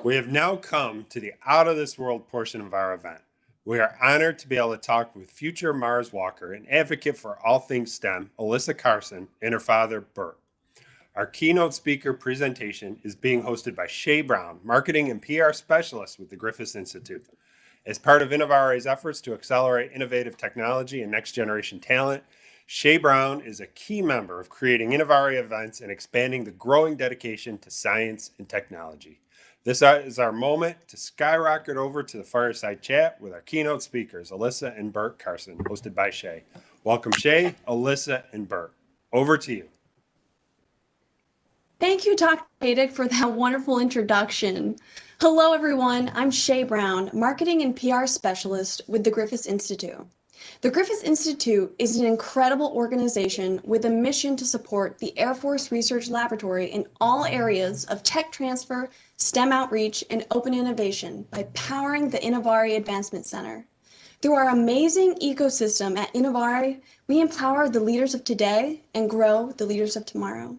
We have now come to the out of this world portion of our event. We are honored to be able to talk with future Mars walker and advocate for all things STEM, Alyssa Carson, and her father, Bert. Our keynote speaker presentation is being hosted by Shae Brown, marketing and PR specialist with the Griffiss Institute. As part of Innovari's efforts to accelerate innovative technology and next generation talent, Shae Brown is a key member of creating Innovari events and expanding the growing dedication to science and technology. This is our moment to skyrocket over to the Fireside Chat with our keynote speakers, Alyssa and Bert Carson, hosted by Shae. Welcome, Shae, Alyssa, and Bert. Over to you. Thank you, Dr. Haydick, for that wonderful introduction. Hello, everyone. I'm Shae Brown, Marketing and PR Specialist with the Griffiss Institute. The Griffiss Institute is an incredible organization with a mission to support the Air Force Research Laboratory in all areas of tech transfer, STEM outreach, and open innovation by powering the Innovari Advancement Center. Through our amazing ecosystem at Innovari, we empower the leaders of today and grow the leaders of tomorrow.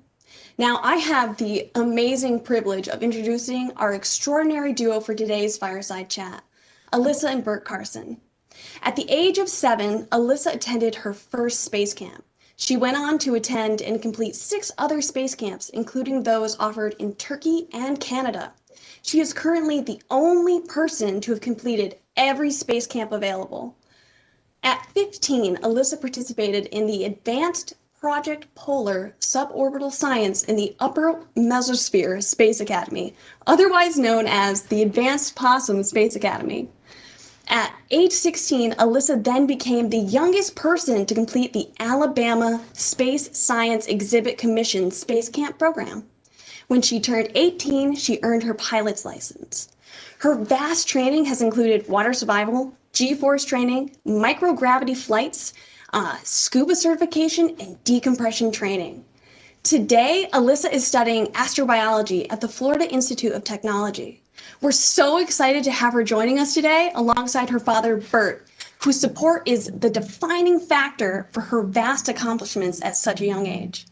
Now, I have the amazing privilege of introducing our extraordinary duo for today's Fireside Chat, Alyssa and Bert Carson. At the age of 7, Alyssa attended her first space camp. She went on to attend and complete 6 other space camps, including those offered in Turkey and Canada. She is currently the only person to have completed every space camp available. At 15, Alyssa participated in the Advanced Project Polar Suborbital Science in the Upper Mesosphere Space Academy, otherwise known as the Advanced Possum Space Academy. At age 16, Alyssa then became the youngest person to complete the Alabama Space Science Exhibit Commission Space Camp program. When she turned 18, she earned her pilot's license. Her vast training has included water survival, G-force training, microgravity flights, scuba certification, and decompression training. Today, Alyssa is studying astrobiology at the Florida Institute of Technology. We're so excited to have her joining us today alongside her father, Bert, whose support is the defining factor for her vast accomplishments at such a young age.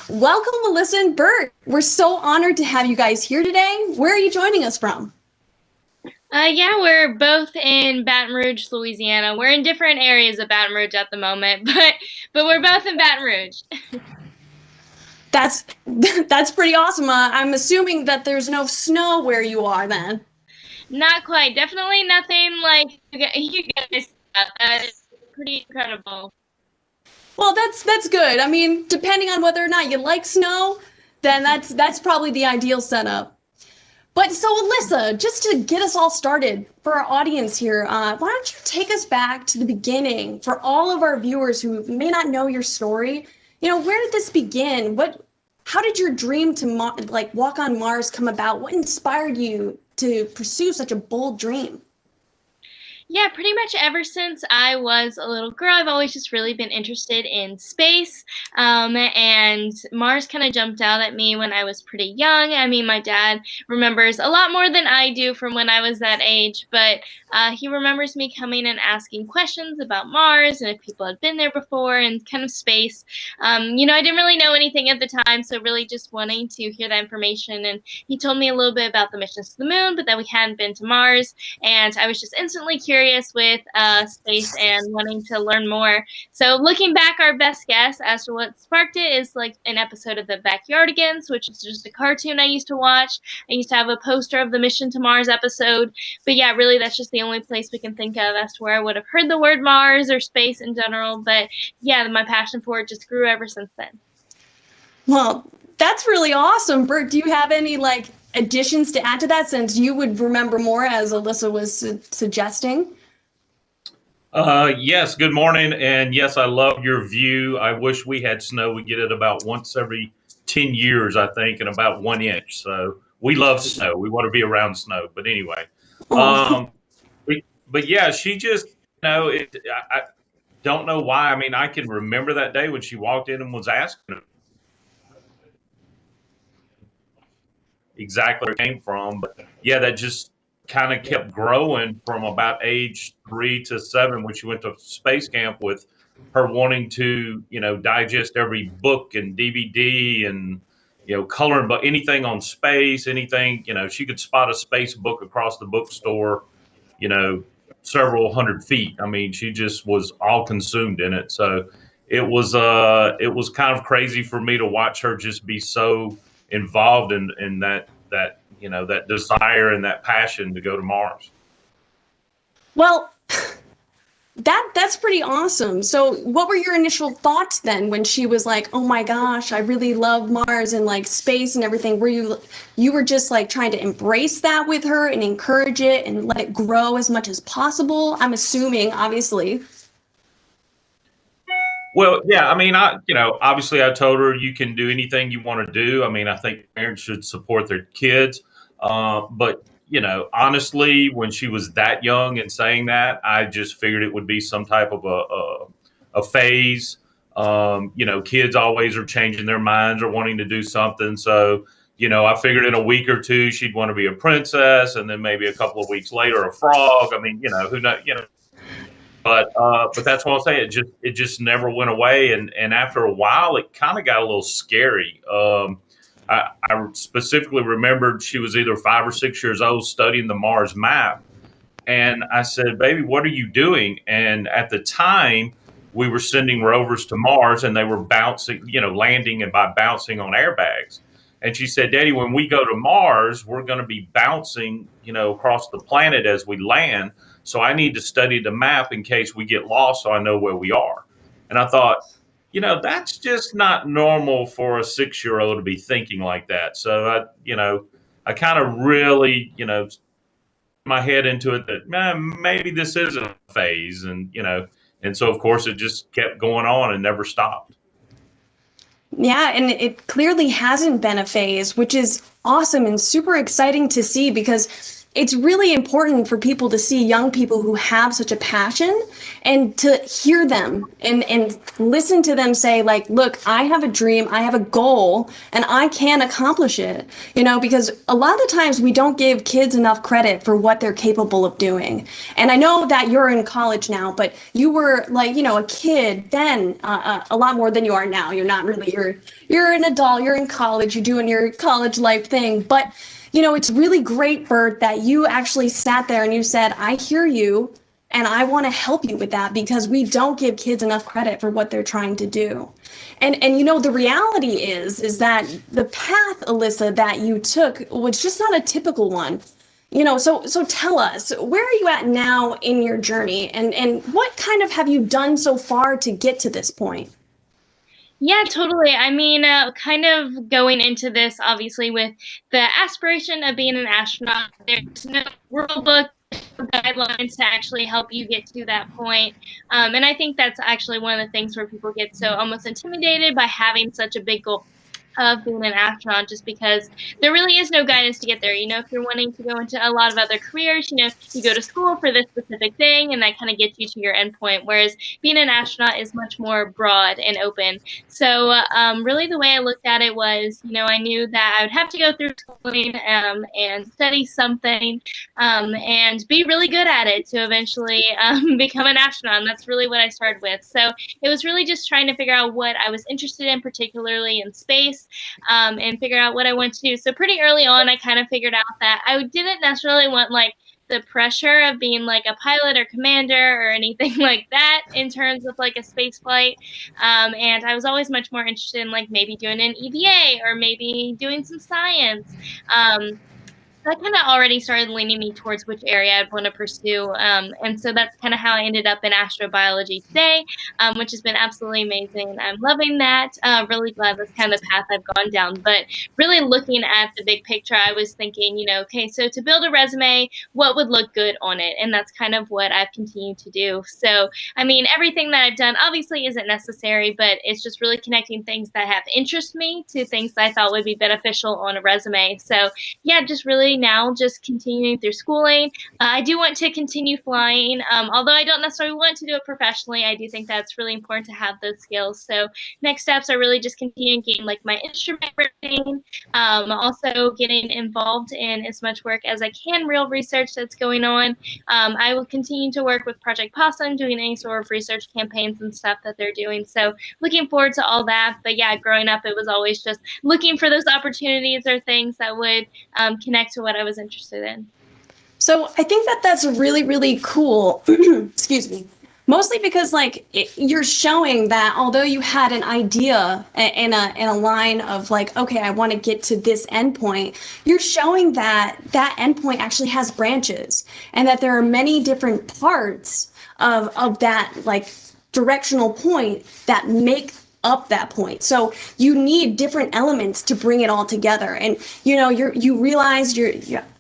Welcome, Alyssa and Bert. We're so honored to have you guys here today. Where are you joining us from? Yeah, we're both in Baton Rouge, Louisiana. We're in different areas of Baton Rouge at the moment, but we're both in Baton Rouge. That's pretty awesome. I'm assuming that there's no snow where you are then. Not quite. Definitely nothing like you guys. It's pretty incredible. Well, that's good. I mean, depending on whether or not you like snow, then that's probably the ideal setup. But so Alyssa, just to get us all started for our audience here, why don't you take us back to the beginning for all of our viewers who may not know your story? You know, where did this begin? How did your dream to walk on Mars come about? What inspired you to pursue such a bold dream? Yeah, pretty much ever since I was a little girl, I've always just really been interested in space. And Mars kind of jumped out at me when I was pretty young. I mean, my dad remembers a lot more than I do from when I was that age, but he remembers me coming and asking questions about Mars and if people had been there before and kind of space. I didn't really know anything at the time, so really just wanting to hear that information. And he told me a little bit about the missions to the moon, but that we hadn't been to Mars. And I was just instantly curious with space and wanting to learn more. So looking back, our best guess as to what sparked it is like an episode of the Backyardigans, which is just a cartoon I used to watch. I used to have a poster of the Mission to Mars episode. But yeah, really, that's just the only place we can think of as to where I would have heard the word Mars or space in general. But yeah, my passion for it just grew ever since then. Well, that's really awesome. Bert, do you have any additions to add to that, since you would remember more, as Alyssa was suggesting? Yes, good morning. And yes, I love your view. I wish we had snow. We get it about once every 10 years, I think, and about 1 inch. So we love snow. We want to be around snow. But anyway, but yeah, she just, I don't know why. I mean, I can remember that day when she walked in and was asking exactly where it came from. But yeah, that just kind of kept growing from about age 3 to 7 when she went to space camp, with her wanting to, digest every book and DVD and, coloring, but anything on space, anything, she could spot a space book across the bookstore, you know, several hundred feet. I mean, she just was all consumed in it. So it was kind of crazy for me to watch her just be so involved in that desire and that passion to go to Mars. Well, that's pretty awesome. So what were your initial thoughts then when she was like, oh my gosh, I really love Mars and like space and everything? Were you were just like trying to embrace that with her and encourage it and let it grow as much as possible? I'm assuming, obviously. Well, yeah, I mean, obviously I told her you can do anything you want to do. I mean, I think parents should support their kids. But, honestly, when she was that young and saying that, I just figured it would be some type of a phase. Kids always are changing their minds or wanting to do something. So, I figured in a week or two, she'd want to be a princess, and then maybe a couple of weeks later, a frog. I mean, who knows, but that's what I'll say. It just never went away, and after a while, it kind of got a little scary. I specifically remembered she was either 5 or 6 years old studying the Mars map, and I said, "Baby, what are you doing?" And at the time, we were sending rovers to Mars, and they were bouncing, landing and by bouncing on airbags. And she said, "Daddy, when we go to Mars, we're going to be bouncing, across the planet as we land. So I need to study the map in case we get lost so I know where we are." And I thought, that's just not normal for a 6-year-old to be thinking like that. So I kind of really, my head into it that maybe this is a phase. And so of course it just kept going on and never stopped. Yeah, and it clearly hasn't been a phase, which is awesome and super exciting to see because it's really important for people to see young people who have such a passion and to hear them and listen to them say like, look, I have a dream, I have a goal, and I can accomplish it, because a lot of times we don't give kids enough credit for what they're capable of doing. And I know that you're in college now, but you were like, a kid then, a lot more than you are now. You're not really, you're an adult, you're in college, you're doing your college life thing, but it's really great, Bert, that you actually sat there and you said, I hear you and I want to help you with that because we don't give kids enough credit for what they're trying to do. And the reality is that the path, Alyssa, that you took was just not a typical one. So tell us, where are you at now in your journey and what kind of have you done so far to get to this point? Yeah, totally. I mean, kind of going into this, obviously, with the aspiration of being an astronaut, there's no rule book guidelines to actually help you get to that point. And I think that's actually one of the things where people get so almost intimidated by having such a big goal of being an astronaut, just because there really is no guidance to get there. If you're wanting to go into a lot of other careers, you go to school for this specific thing and that kind of gets you to your end point, whereas being an astronaut is much more broad and open. So really the way I looked at it was, I knew that I would have to go through schooling and study something and be really good at it to eventually become an astronaut. And that's really what I started with. So it was really just trying to figure out what I was interested in, particularly in space, and figure out what I want to do. So pretty early on, I kind of figured out that I didn't necessarily want like the pressure of being like a pilot or commander or anything like that in terms of like a space flight. And I was always much more interested in like maybe doing an EVA or maybe doing some science. That kind of already started leaning me towards which area I'd want to pursue. And so that's kind of how I ended up in astrobiology today, which has been absolutely amazing. I'm loving that. Really glad that's kind of the path I've gone down. But really looking at the big picture, I was thinking, okay, so to build a resume, what would look good on it? And that's kind of what I've continued to do. So, I mean, everything that I've done obviously isn't necessary, but it's just really connecting things that have interest me to things that I thought would be beneficial on a resume. So, yeah, just really currently now just continuing through schooling. I do want to continue flying, although I don't necessarily want to do it professionally. I do think that's really important to have those skills. So next steps are really just continuing getting like my instrument rating, also getting involved in as much work as I can, real research that's going on. I will continue to work with Project Possum, doing any sort of research campaigns and stuff that they're doing. So looking forward to all that. But yeah, growing up, it was always just looking for those opportunities or things that would connect to what I was interested in. So I think that that's really, really cool. Excuse me. Mostly because like you're showing that although you had an idea in a line of like, okay, I want to get to this endpoint, you're showing that that endpoint actually has branches and that there are many different parts of that like directional point that make up that point. So you need different elements to bring it all together. And you know, you realize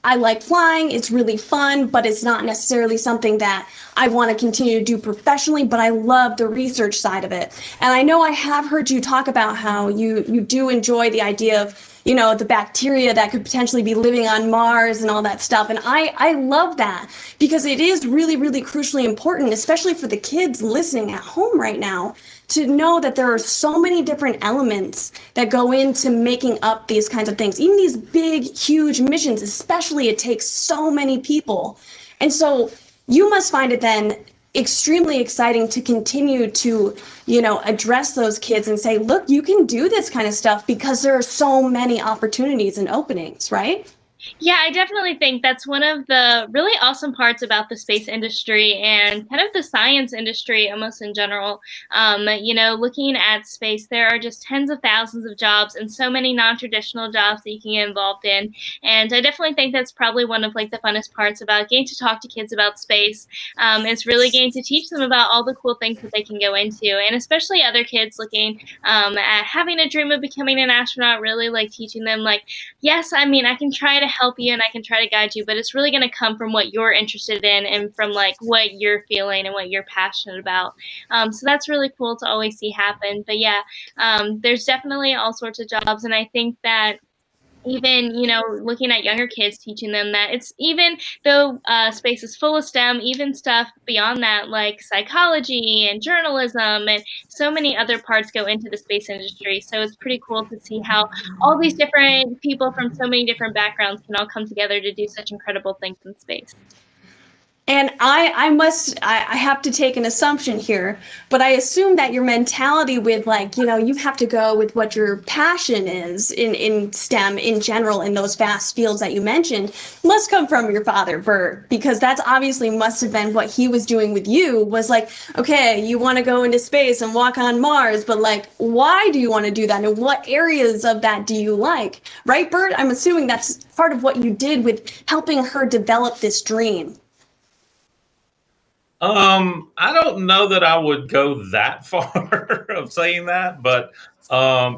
I like flying, it's really fun, but it's not necessarily something that I want to continue to do professionally, but I love the research side of it. And I know I have heard you talk about how you do enjoy the idea of, you know, the bacteria that could potentially be living on Mars and all that stuff. And I love that because it is really, really crucially important, especially for the kids listening at home right now, to know that there are so many different elements that go into making up these kinds of things. Even these big, huge missions, especially, it takes so many people. And so you must find it then extremely exciting to continue to, you know, address those kids and say, look, you can do this kind of stuff because there are so many opportunities and openings, right? Yeah, I definitely think that's one of the really awesome parts about the space industry and kind of the science industry almost in general. You know, looking at space, there are just tens of thousands of jobs and so many non-traditional jobs that you can get involved in. And I definitely think that's probably one of like the funnest parts about getting to talk to kids about space. Is really getting to teach them about all the cool things that they can go into, and especially other kids looking at having a dream of becoming an astronaut, really like teaching them like, yes, I mean, I can try to help you and I can try to guide you, but it's really going to come from what you're interested in and from like what you're feeling and what you're passionate about. So that's really cool to always see happen. But yeah, there's definitely all sorts of jobs. And I think that even, you know, looking at younger kids, teaching them that it's, even though space is full of STEM, even stuff beyond that, like psychology and journalism and so many other parts go into the space industry. So it's pretty cool to see how all these different people from so many different backgrounds can all come together to do such incredible things in space. And I have to take an assumption here, but I assume that your mentality with like, you know, you have to go with what your passion is in STEM in general, in those vast fields that you mentioned, must come from your father, Bert, because that's obviously must have been what he was doing with you, was like, okay, you want to go into space and walk on Mars, but like, why do you want to do that? And what areas of that do you like? Right, Bert? I'm assuming that's part of what you did with helping her develop this dream. I don't know that I would go that far of saying that, but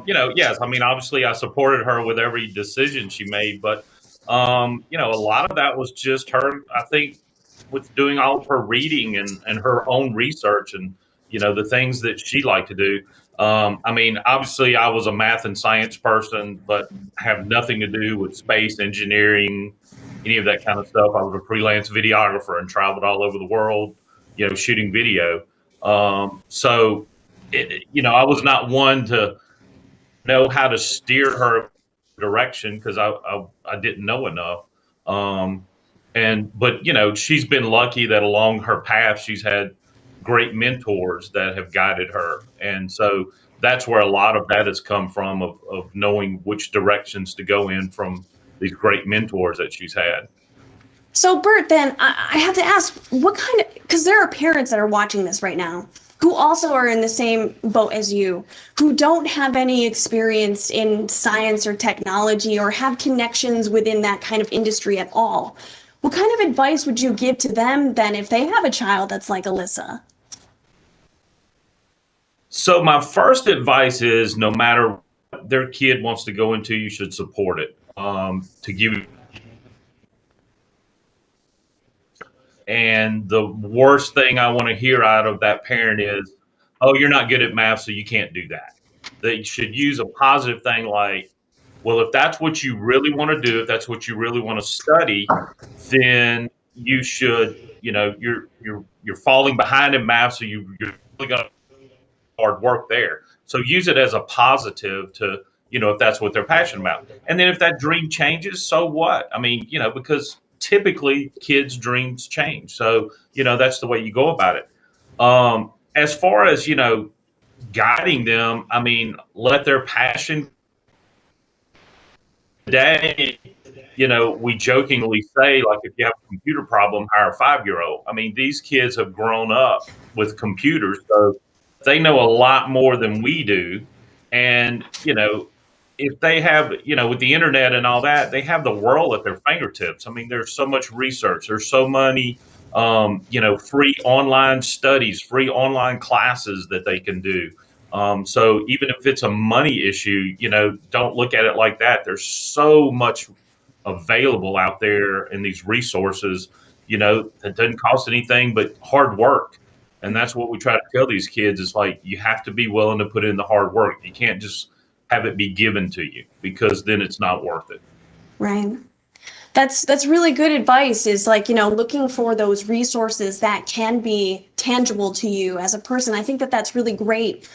you know, yes, I mean, obviously I supported her with every decision she made, but you know, a lot of that was just her, I think, with doing all of her reading and her own research and, you know, the things that she liked to do. I mean, obviously I was a math and science person, but have nothing to do with space engineering, any of that kind of stuff. I was a freelance videographer and traveled all over the world, you know, shooting video. So, you know, I was not one to know how to steer her direction because I didn't know enough. But you know, she's been lucky that along her path she's had great mentors that have guided her, and so that's where a lot of that has come from of knowing which directions to go in from these great mentors that she's had. So, Bert, then I have to ask, what kind of, because there are parents that are watching this right now who also are in the same boat as you, who don't have any experience in science or technology or have connections within that kind of industry at all. What kind of advice would you give to them then if they have a child that's like Alyssa? So my first advice is no matter what their kid wants to go into, you should support it. To give And the worst thing I want to hear out of that parent is, oh, you're not good at math, so you can't do that. They should use a positive thing like, Well, if that's what you really want to do, if that's what you really want to study, then you should, you're falling behind in math, so you're really going to hard work there. So use it as a positive to, if that's what they're passionate about. And then if that dream changes, so what? I mean, because typically kids' dreams change. So, that's the way you go about it. As far as, guiding them, I mean, let their passion today, we jokingly say, like, if you have a computer problem, hire a 5-year-old. I mean, these kids have grown up with computers, so they know a lot more than we do. And, if they have, with the internet and all that, they have the world at their fingertips. I mean, there's so much research, there's so many, free online studies, free online classes that they can do. So even if it's a money issue, don't look at it like that. There's so much available out there in these resources, that doesn't cost anything but hard work. And that's what we try to tell these kids. It's like, you have to be willing to put in the hard work. You can't just have it be given to you, because then it's not worth it. Right. That's really good advice, is like, looking for those resources that can be tangible to you as a person. I think that that's really great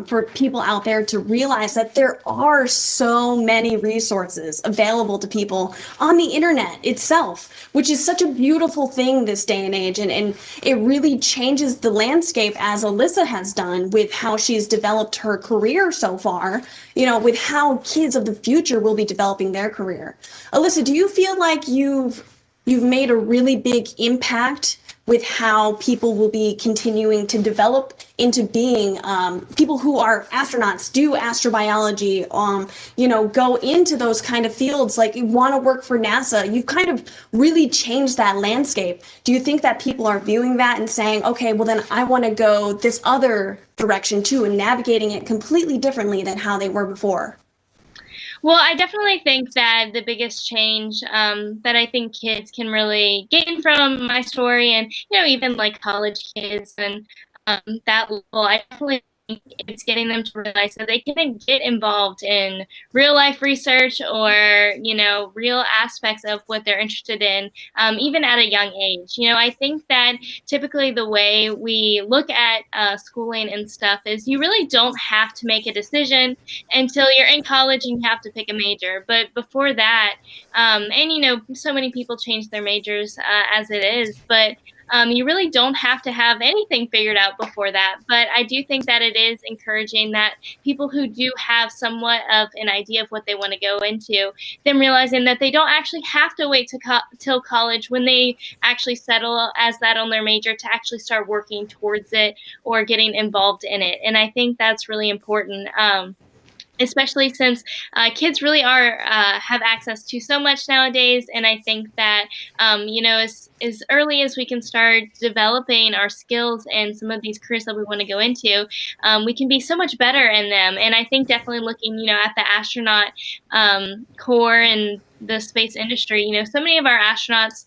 for people out there to realize that there are so many resources available to people on the internet itself, which is such a beautiful thing this day and age. And it really changes the landscape, as Alyssa has done with how she's developed her career so far, with how kids of the future will be developing their career. Alyssa, do you feel like you've made a really big impact with how people will be continuing to develop into being people who are astronauts, do astrobiology, go into those kind of fields, like you want to work for NASA? You've kind of really changed that landscape. Do you think that people are viewing that and saying, okay, well then I want to go this other direction too, and navigating it completely differently than how they were before? Well, I definitely think that the biggest change that I think kids can really gain from my story, and even like college kids and that level, I definitely think it's getting them to realize that they can get involved in real life research, or real aspects of what they're interested in, even at a young age. I think that typically the way we look at schooling and stuff is you really don't have to make a decision until you're in college and you have to pick a major. But before that, and so many people change their majors as it is, but you really don't have to have anything figured out before that. But I do think that it is encouraging that people who do have somewhat of an idea of what they want to go into, them realizing that they don't actually have to wait till college when they actually settle as that on their major to actually start working towards it or getting involved in it. And I think that's really important. Especially since kids really are have access to so much nowadays. And I think that, as early as we can start developing our skills and some of these careers that we want to go into, we can be so much better in them. And I think definitely looking, at the astronaut corps and the space industry, so many of our astronauts,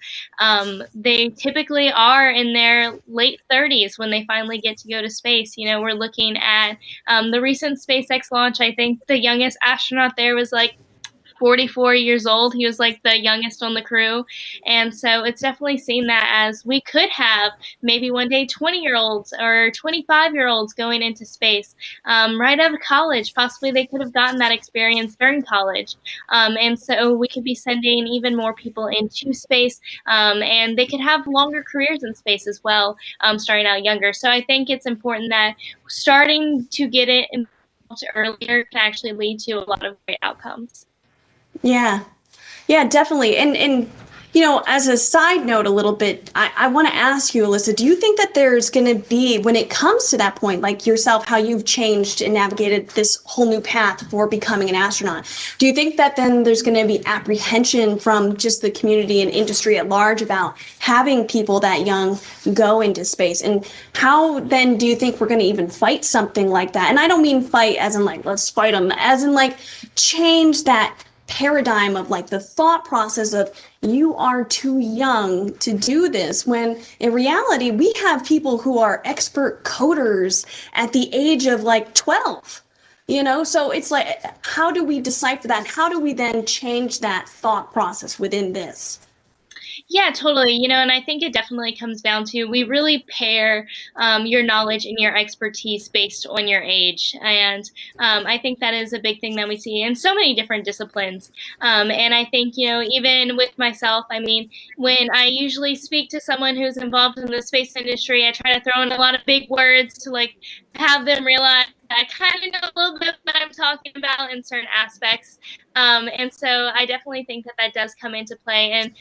they typically are in their late 30s when they finally get to go to space. We're looking at the recent SpaceX launch. I think the youngest astronaut there was like 44 years old. He was like the youngest on the crew. And so it's definitely seen that as we could have maybe one day 20-year-olds or 25-year-olds going into space right out of college. Possibly they could have gotten that experience during college. And so we could be sending even more people into space, and they could have longer careers in space as well, starting out younger. So I think it's important that starting to get it involved earlier can actually lead to a lot of great outcomes. Yeah, definitely. And as a side note a little bit, I want to ask you, Alyssa, do you think that there's going to be, when it comes to that point, like yourself, how you've changed and navigated this whole new path for becoming an astronaut, do you think that then there's going to be apprehension from just the community and industry at large about having people that young go into space? And how then do you think we're going to even fight something like that? And I don't mean fight as in like, let's fight them, as in like change that paradigm of like the thought process of you are too young to do this, when in reality we have people who are expert coders at the age of like 12. So it's like, how do we decipher that? How do we then change that thought process within this? Yeah, totally. And I think it definitely comes down to we really pair your knowledge and your expertise based on your age. And I think that is a big thing that we see in so many different disciplines. And I think, even with myself, I mean, when I usually speak to someone who's involved in the space industry, I try to throw in a lot of big words to like have them realize I kind of know a little bit what I'm talking about in certain aspects. And so I definitely think that that does come into play. And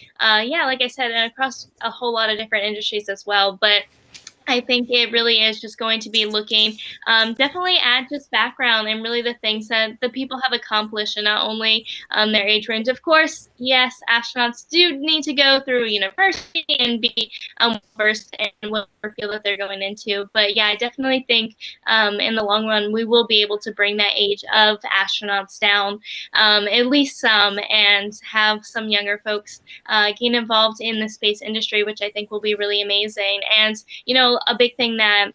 yeah, like I said, and across a whole lot of different industries as well. But I think it really is just going to be looking definitely at just background and really the things that the people have accomplished and not only their age range. Of course, yes, astronauts do need to go through university and be versed in whatever field that they're going into. But yeah, I definitely think in the long run, we will be able to bring that age of astronauts down, at least some, and have some younger folks get involved in the space industry, which I think will be really amazing. And a big thing that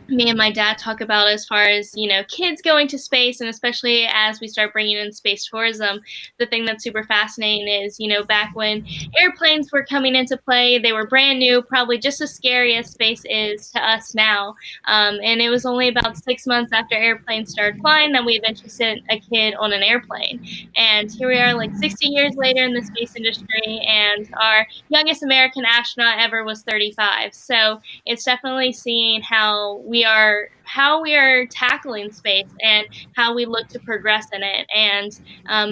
me and my dad talk about as far as kids going to space, and especially as we start bringing in space tourism, the thing that's super fascinating is back when airplanes were coming into play, they were brand new, probably just as scary as space is to us now, and it was only about 6 months after airplanes started flying that we eventually sent a kid on an airplane. And here we are like 60 years later in the space industry, and our youngest American astronaut ever was 35. So it's definitely seeing how we are tackling space and how we look to progress in it. And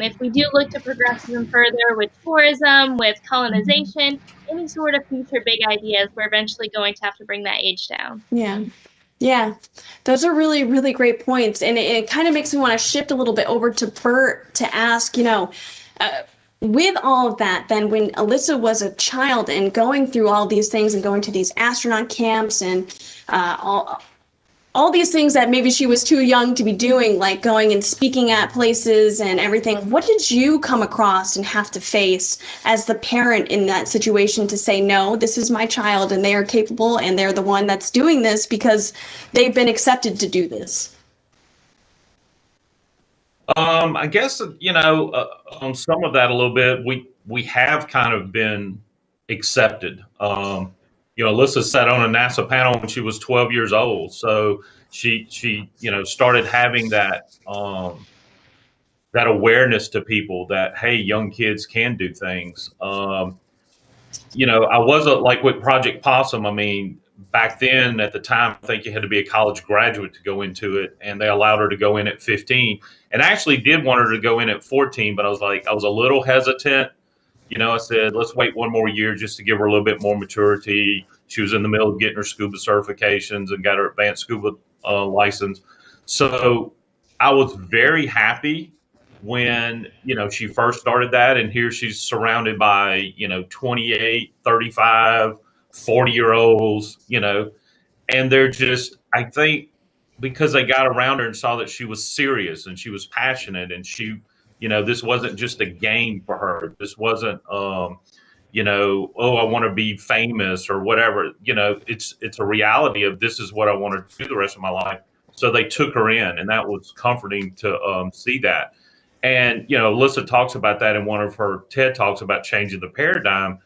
if we do look to progress even further with tourism, with colonization, any sort of future big ideas, we're eventually going to have to bring that age down. Yeah. Yeah, those are really, really great points. And it kind of makes me want to shift a little bit over to Bert to ask, with all of that, then when Alyssa was a child and going through all these things and going to these astronaut camps and all these things that maybe she was too young to be doing, like going and speaking at places and everything, what did you come across and have to face as the parent in that situation to say, no, this is my child and they are capable and they're the one that's doing this because they've been accepted to do this? I guess, on some of that a little bit, we have kind of been accepted. Alyssa sat on a NASA panel when she was 12 years old. So she started having that awareness to people that, hey, young kids can do things. I wasn't like with Project Possum. I mean, back then at the time, I think you had to be a college graduate to go into it, and they allowed her to go in at 15. And I actually did want her to go in at 14, but I was a little hesitant. I said, let's wait one more year just to give her a little bit more maturity. She was in the middle of getting her scuba certifications and got her advanced scuba license. So I was very happy when, she first started that. And here she's surrounded by, 28, 35, 40-year-olds, and they're just, I think, because they got around her and saw that she was serious and she was passionate and she, this wasn't just a game for her. This wasn't, oh, I want to be famous or whatever. It's a reality of this is what I want to do the rest of my life. So they took her in, and that was comforting to see that. And, Alyssa talks about that in one of her TED Talks about changing the paradigm.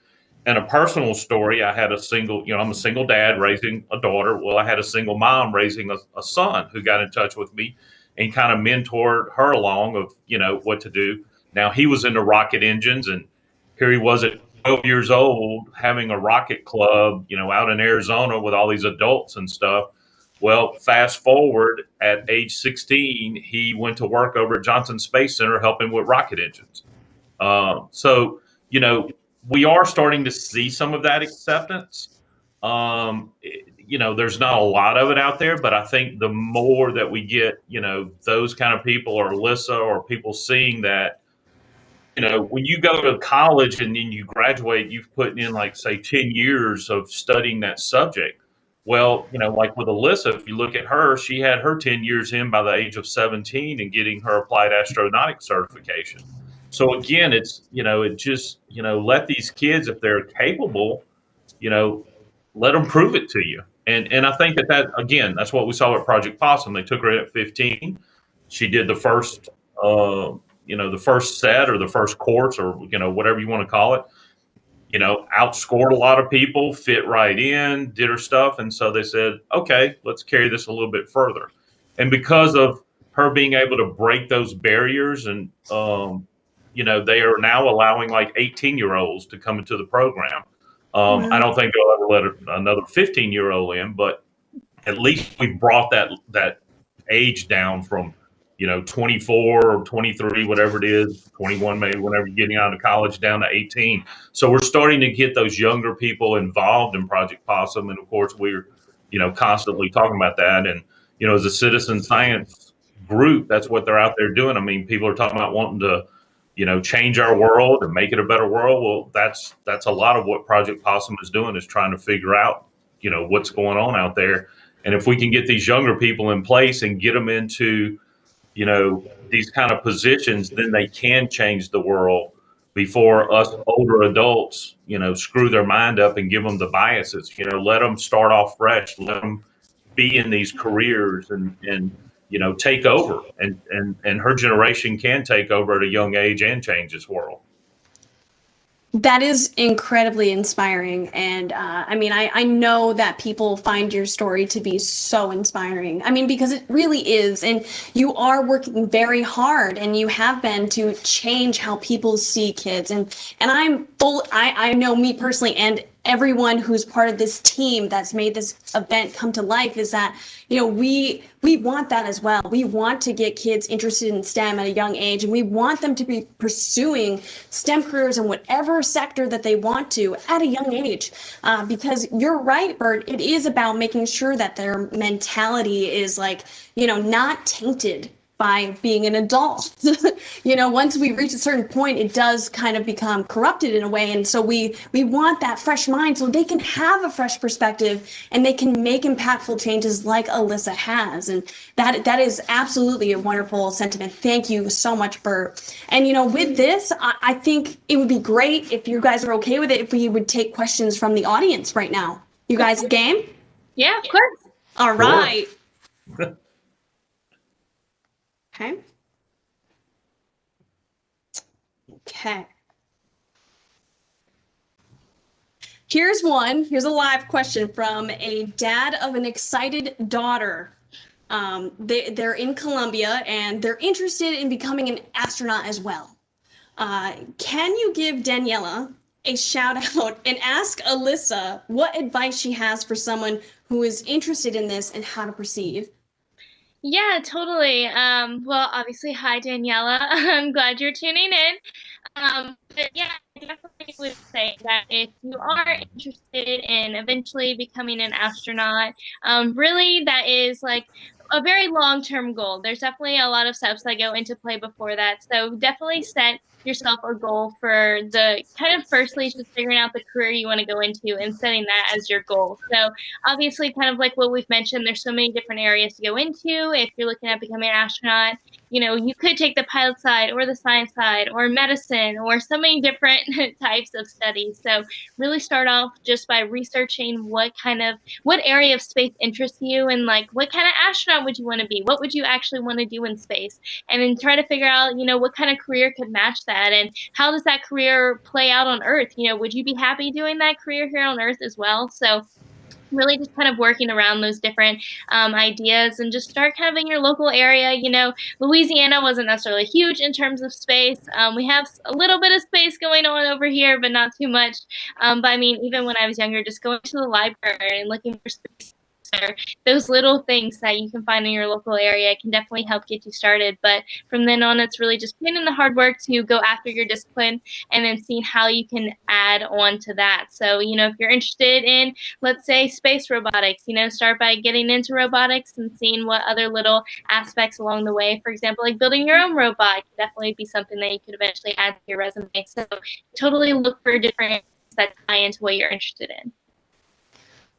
And a personal story, I'm a single dad raising a daughter. Well, I had a single mom raising a son who got in touch with me and kind of mentored her along of, what to do. Now, he was into rocket engines, and here he was at 12 years old having a rocket club, out in Arizona with all these adults and stuff. Well, fast forward at age 16, he went to work over at Johnson Space Center helping with rocket engines. So, we are starting to see some of that acceptance. There's not a lot of it out there, but I think the more that we get, those kind of people or Alyssa or people seeing that, when you go to college and then you graduate, you've put in like, say, 10 years of studying that subject. Well, like with Alyssa, if you look at her, she had her 10 years in by the age of 17 and getting her applied astronautics certification. So again, it's, it just, let these kids, if they're capable, let them prove it to you. And I think that again, that's what we saw at Project Possum. They took her in at 15. She did the first, the first set or the first course or, whatever you want to call it, outscored a lot of people, fit right in, did her stuff. And so they said, okay, let's carry this a little bit further. And because of her being able to break those barriers and, they are now allowing like 18-year-olds to come into the program. I don't think they'll ever let another 15-year-old in, but at least we brought that age down from 24 or 23, whatever it is, 21 maybe, whenever you're getting out of college, down to 18. So we're starting to get those younger people involved in Project Possum, and of course we're constantly talking about that. And as a citizen science group, that's what they're out there doing. I mean, people are talking about wanting to change our world and make it a better world. Well, that's a lot of what Project Possum is doing, is trying to figure out what's going on out there. And if we can get these younger people in place and get them into these kind of positions, then they can change the world before us older adults, screw their mind up and give them the biases. Let them start off fresh, let them be in these careers and take over. And her generation can take over at a young age and change this world. That is incredibly inspiring. And I know that people find your story to be so inspiring. I mean, because it really is. And you are working very hard, and you have been, to change how people see kids. And I know, me personally, and everyone who's part of this team that's made this event come to life, is that we want that as well. We want to get kids interested in STEM at a young age, and we want them to be pursuing STEM careers in whatever sector that they want to at a young age. Because you're right, Bert, it is about making sure that their mentality is not tainted by being an adult. Once we reach a certain point, it does kind of become corrupted in a way. And so we want that fresh mind so they can have a fresh perspective and they can make impactful changes like Alyssa has. And that is absolutely a wonderful sentiment. Thank you so much, Bert. And, with this, I think it would be great, if you guys are okay with it, if we would take questions from the audience right now. You guys game? Yeah, of course. All right. Okay. Here's a live question from a dad of an excited daughter. They're in Colombia and they're interested in becoming an astronaut as well. Can you give Daniela a shout out and ask Alyssa what advice she has for someone who is interested in this and how to proceed? Yeah, totally. Well, obviously, hi, Daniela. I'm glad you're tuning in. But yeah, I definitely would say that if you are interested in eventually becoming an astronaut, really that is like a very long-term goal. There's definitely a lot of steps that go into play before that. So definitely set yourself a goal for the kind of, firstly, just figuring out the career you want to go into and setting that as your goal. So obviously, kind of like what we've mentioned, there's so many different areas to go into. If you're looking at becoming an astronaut, you could take the pilot side or the science side or medicine or so many different types of studies. So really start off just by researching what area of space interests you, and what kind of astronaut would you want to be? What would you actually want to do in space? And then try to figure out, what kind of career could match that, and how does that career play out on Earth? Would you be happy doing that career here on Earth as well? So really just kind of working around those different ideas, and just start kind of in your local area. Louisiana wasn't necessarily huge in terms of space. We have a little bit of space going on over here, but not too much. But I mean, even when I was younger, just going to the library and looking for space, or those little things that you can find in your local area can definitely help get you started. But from then on, it's really just putting in the hard work to go after your discipline, and then seeing how you can add on to that. So, if you're interested in, let's say, space robotics, start by getting into robotics and seeing what other little aspects along the way, for example, like building your own robot, could definitely be something that you could eventually add to your resume. So totally look for different areas that tie into what you're interested in.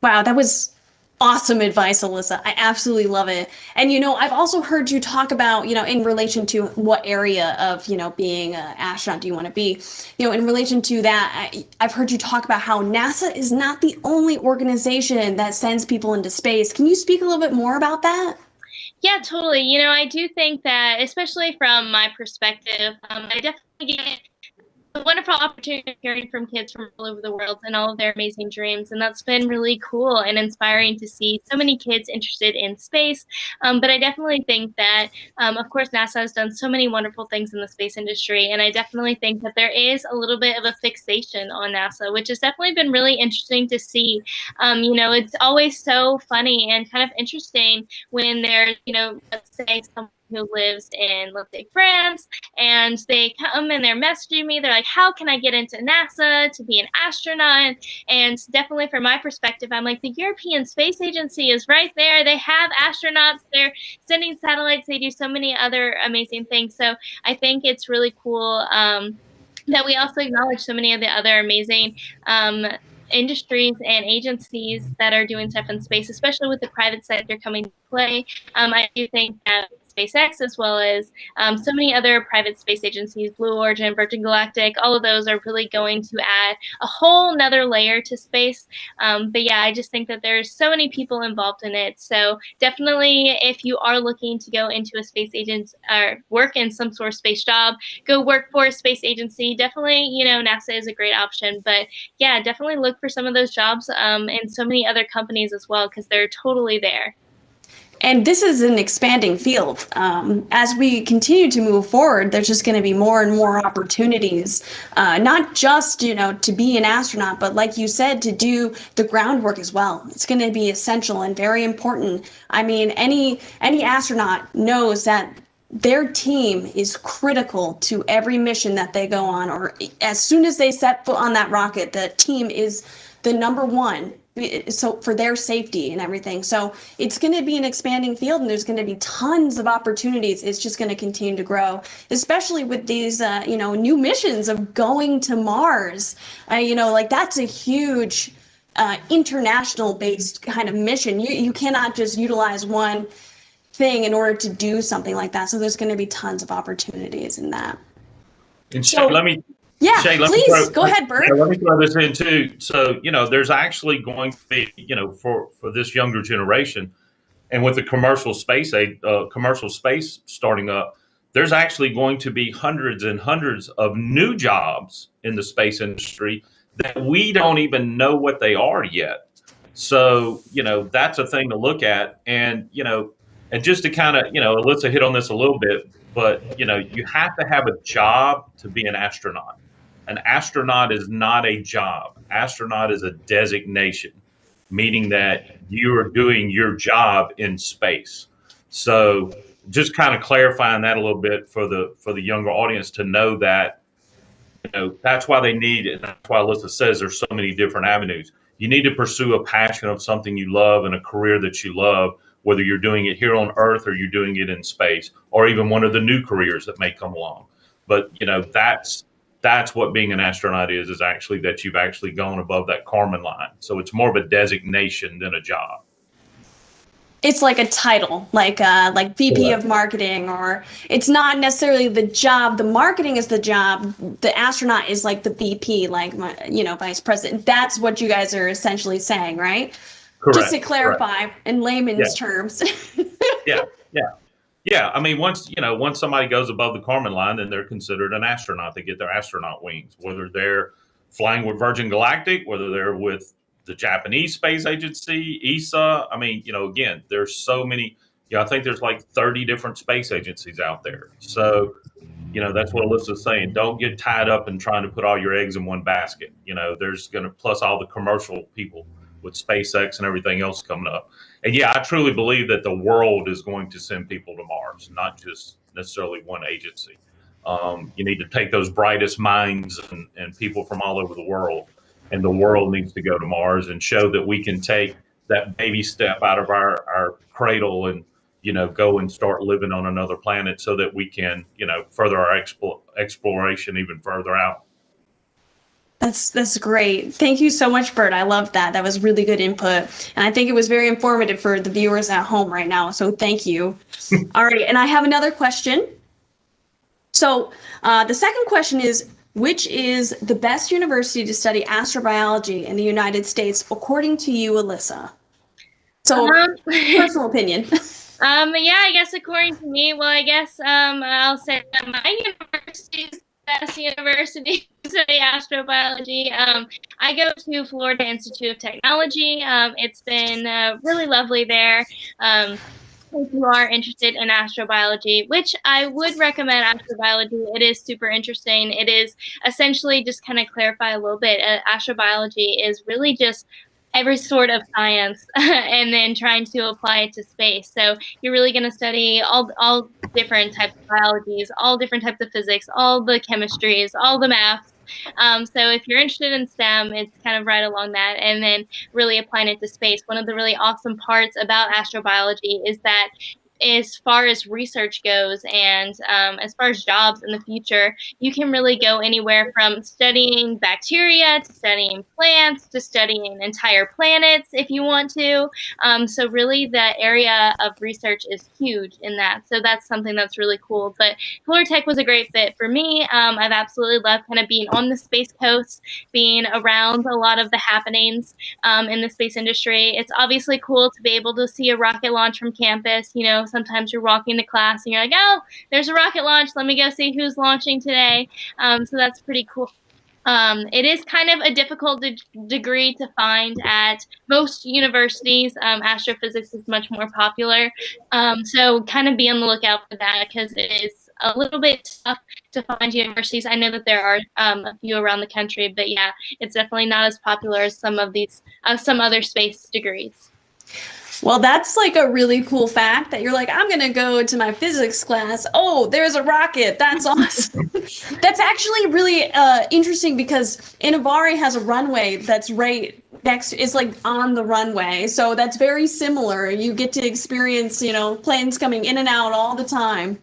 Wow, that was awesome advice, Alyssa. I absolutely love it. And, I've also heard you talk about, in relation to what area of, being an astronaut do you want to be, in relation to that, I've heard you talk about how NASA is not the only organization that sends people into space. Can you speak a little bit more about that? Yeah, totally. I do think that, especially from my perspective, I definitely get a wonderful opportunity of hearing from kids from all over the world and all of their amazing dreams. And that's been really cool and inspiring to see so many kids interested in space. But I definitely think that, of course, NASA has done so many wonderful things in the space industry. And I definitely think that there is a little bit of a fixation on NASA, which has definitely been really interesting to see. It's always so funny and kind of interesting when there's, let's say someone who lives in, let's say, France, and they come and they're messaging me. They're like, how can I get into NASA to be an astronaut? And definitely from my perspective, I'm like, the European Space Agency is right there. They have astronauts. They're sending satellites. They do so many other amazing things. So I think it's really cool that we also acknowledge so many of the other amazing industries and agencies that are doing stuff in space, especially with the private sector coming to play. I do think that SpaceX, as well as so many other private space agencies, Blue Origin, Virgin Galactic, all of those are really going to add a whole nother layer to space. But yeah, I just think that there's so many people involved in it. So definitely, if you are looking to go into a space agent or work in some sort of space job, go work for a space agency. Definitely, NASA is a great option. But yeah, definitely look for some of those jobs in so many other companies as well, because they're totally there. And this is an expanding field. As we continue to move forward, there's just going to be more and more opportunities, not just, to be an astronaut, but like you said, to do the groundwork as well. It's going to be essential and very important. I mean, any astronaut knows that their team is critical to every mission that they go on, or as soon as they set foot on that rocket, the team is the number one. So for their safety and everything. So it's going to be an expanding field, and there's going to be tons of opportunities. It's just going to continue to grow, especially with these, new missions of going to Mars. Like that's a huge international based kind of mission. You cannot just utilize one thing in order to do something like that. So there's going to be tons of opportunities in that. And so, let me Yeah, Shae, please go ahead, Bert. Let me throw this in too. So, there's actually going to be, for this younger generation, and with the commercial space starting up, there's actually going to be hundreds and hundreds of new jobs in the space industry that we don't even know what they are yet. So, that's a thing to look at. And, and just to kind of, Alyssa hit on this a little bit, but, you have to have a job to be an astronaut. An astronaut is not a job. Astronaut is a designation, meaning that you are doing your job in space. So just kind of clarifying that a little bit for the younger audience to know that, that's why they need it. That's why Alyssa says there's so many different avenues. You need to pursue a passion of something you love and a career that you love, whether you're doing it here on Earth or you're doing it in space, or even one of the new careers that may come along. But, that's what being an astronaut is actually that you've actually gone above that Kármán line. So it's more of a designation than a job. It's like a title, like VP of marketing, or it's not necessarily the job. The marketing is the job. The astronaut is like the VP, vice president. That's what you guys are essentially saying, right? Correct. Just to clarify in layman's terms. Yeah. I mean, once somebody goes above the Kármán line, then they're considered an astronaut. They get their astronaut wings, whether they're flying with Virgin Galactic, whether they're with the Japanese Space Agency, ESA. I mean, again, there's so many, I think there's like 30 different space agencies out there. So, that's what Alyssa's saying. Don't get tied up in trying to put all your eggs in one basket. There's going to, plus all the commercial people with SpaceX and everything else coming up. And yeah, I truly believe that the world is going to send people to Mars, not just necessarily one agency. You need to take those brightest minds and people from all over the world, and the world needs to go to Mars and show that we can take that baby step out of our cradle and, go and start living on another planet so that we can, further our exploration even further out. That's great. Thank you so much, Bert. I love that. That was really good input. And I think it was very informative for the viewers at home right now. So thank you. All right. And I have another question. So the second question is, which is the best university to study astrobiology in the United States, according to you, Alyssa? So personal opinion. Yeah, I guess according to me, well, I guess I'll say that my university is the best university to study astrobiology. I go to Florida Institute of Technology. It's been really lovely there. If you are interested in astrobiology, which I would recommend astrobiology, it is super interesting. It is essentially, just kind of clarify a little bit, astrobiology is really just every sort of science and then trying to apply it to space. So you're really going to study all different types of biologies, all different types of physics, all the chemistries, all the maths. So if you're interested in STEM, it's kind of right along that. And then really applying it to space. One of the really awesome parts about astrobiology is that as far as research goes and as far as jobs in the future, you can really go anywhere from studying bacteria to studying plants to studying entire planets if you want to. So really the area of research is huge in that. So that's something that's really cool. But Florida Tech was a great fit for me. I've absolutely loved kind of being on the Space Coast, being around a lot of the happenings in the space industry. It's obviously cool to be able to see a rocket launch from campus. You know, sometimes you're walking to class and you're like, oh, there's a rocket launch. Let me go see who's launching today. So that's pretty cool. It is kind of a difficult degree to find at most universities. Astrophysics is much more popular. So kind of be on the lookout for that because it is a little bit tough to find universities. I know that there are a few around the country, but yeah, it's definitely not as popular as some of these, some other space degrees. Well, that's like a really cool fact that you're like, I'm going to go to my physics class. Oh, there's a rocket. That's awesome. That's actually really interesting because Innavari has a runway that's right next, it's like on the runway. So that's very similar. You get to experience, you know, planes coming in and out all the time.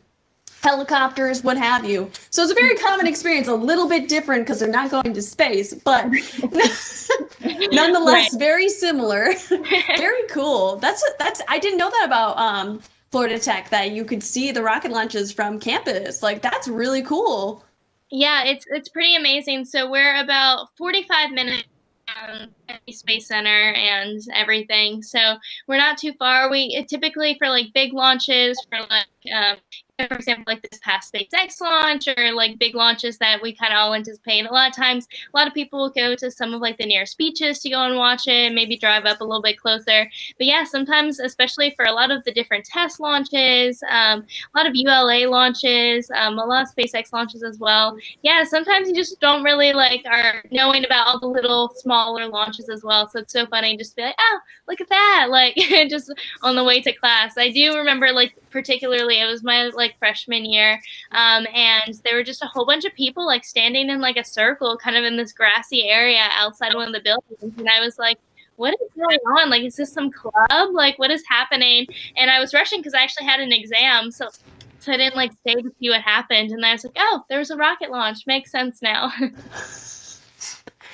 Helicopters, what have you. So it's a very common experience, a little bit different because they're not going to space, but nonetheless, Right. very similar. Very cool. That's I didn't know that about Florida Tech, that you could see the rocket launches from campus. Like, that's really cool. Yeah, it's pretty amazing. So we're about 45 minutes from Kennedy Space Center and everything. So we're not too far. We typically for like big launches, for like for example, like this past SpaceX launch or like big launches that we kind of all anticipate. A lot of times, a lot of people will go to some of like the nearest beaches to go and watch it, maybe drive up a little bit closer. But yeah, sometimes, especially for a lot of the different test launches, a lot of ULA launches, a lot of SpaceX launches as well. Yeah, sometimes you just don't really like are knowing about all the little smaller launches as well. So it's so funny just to be like, oh, look at that, like just on the way to class. I do remember like particularly it was my like freshman year, and there were just a whole bunch of people like standing in like a circle kind of in this grassy area outside one of the buildings, and I was like, what is going on? Like, is this some club? Like, what is happening? And I was rushing because I actually had an exam, so I didn't like stay to see what happened. And I was like, oh, there was a rocket launch. Makes sense now.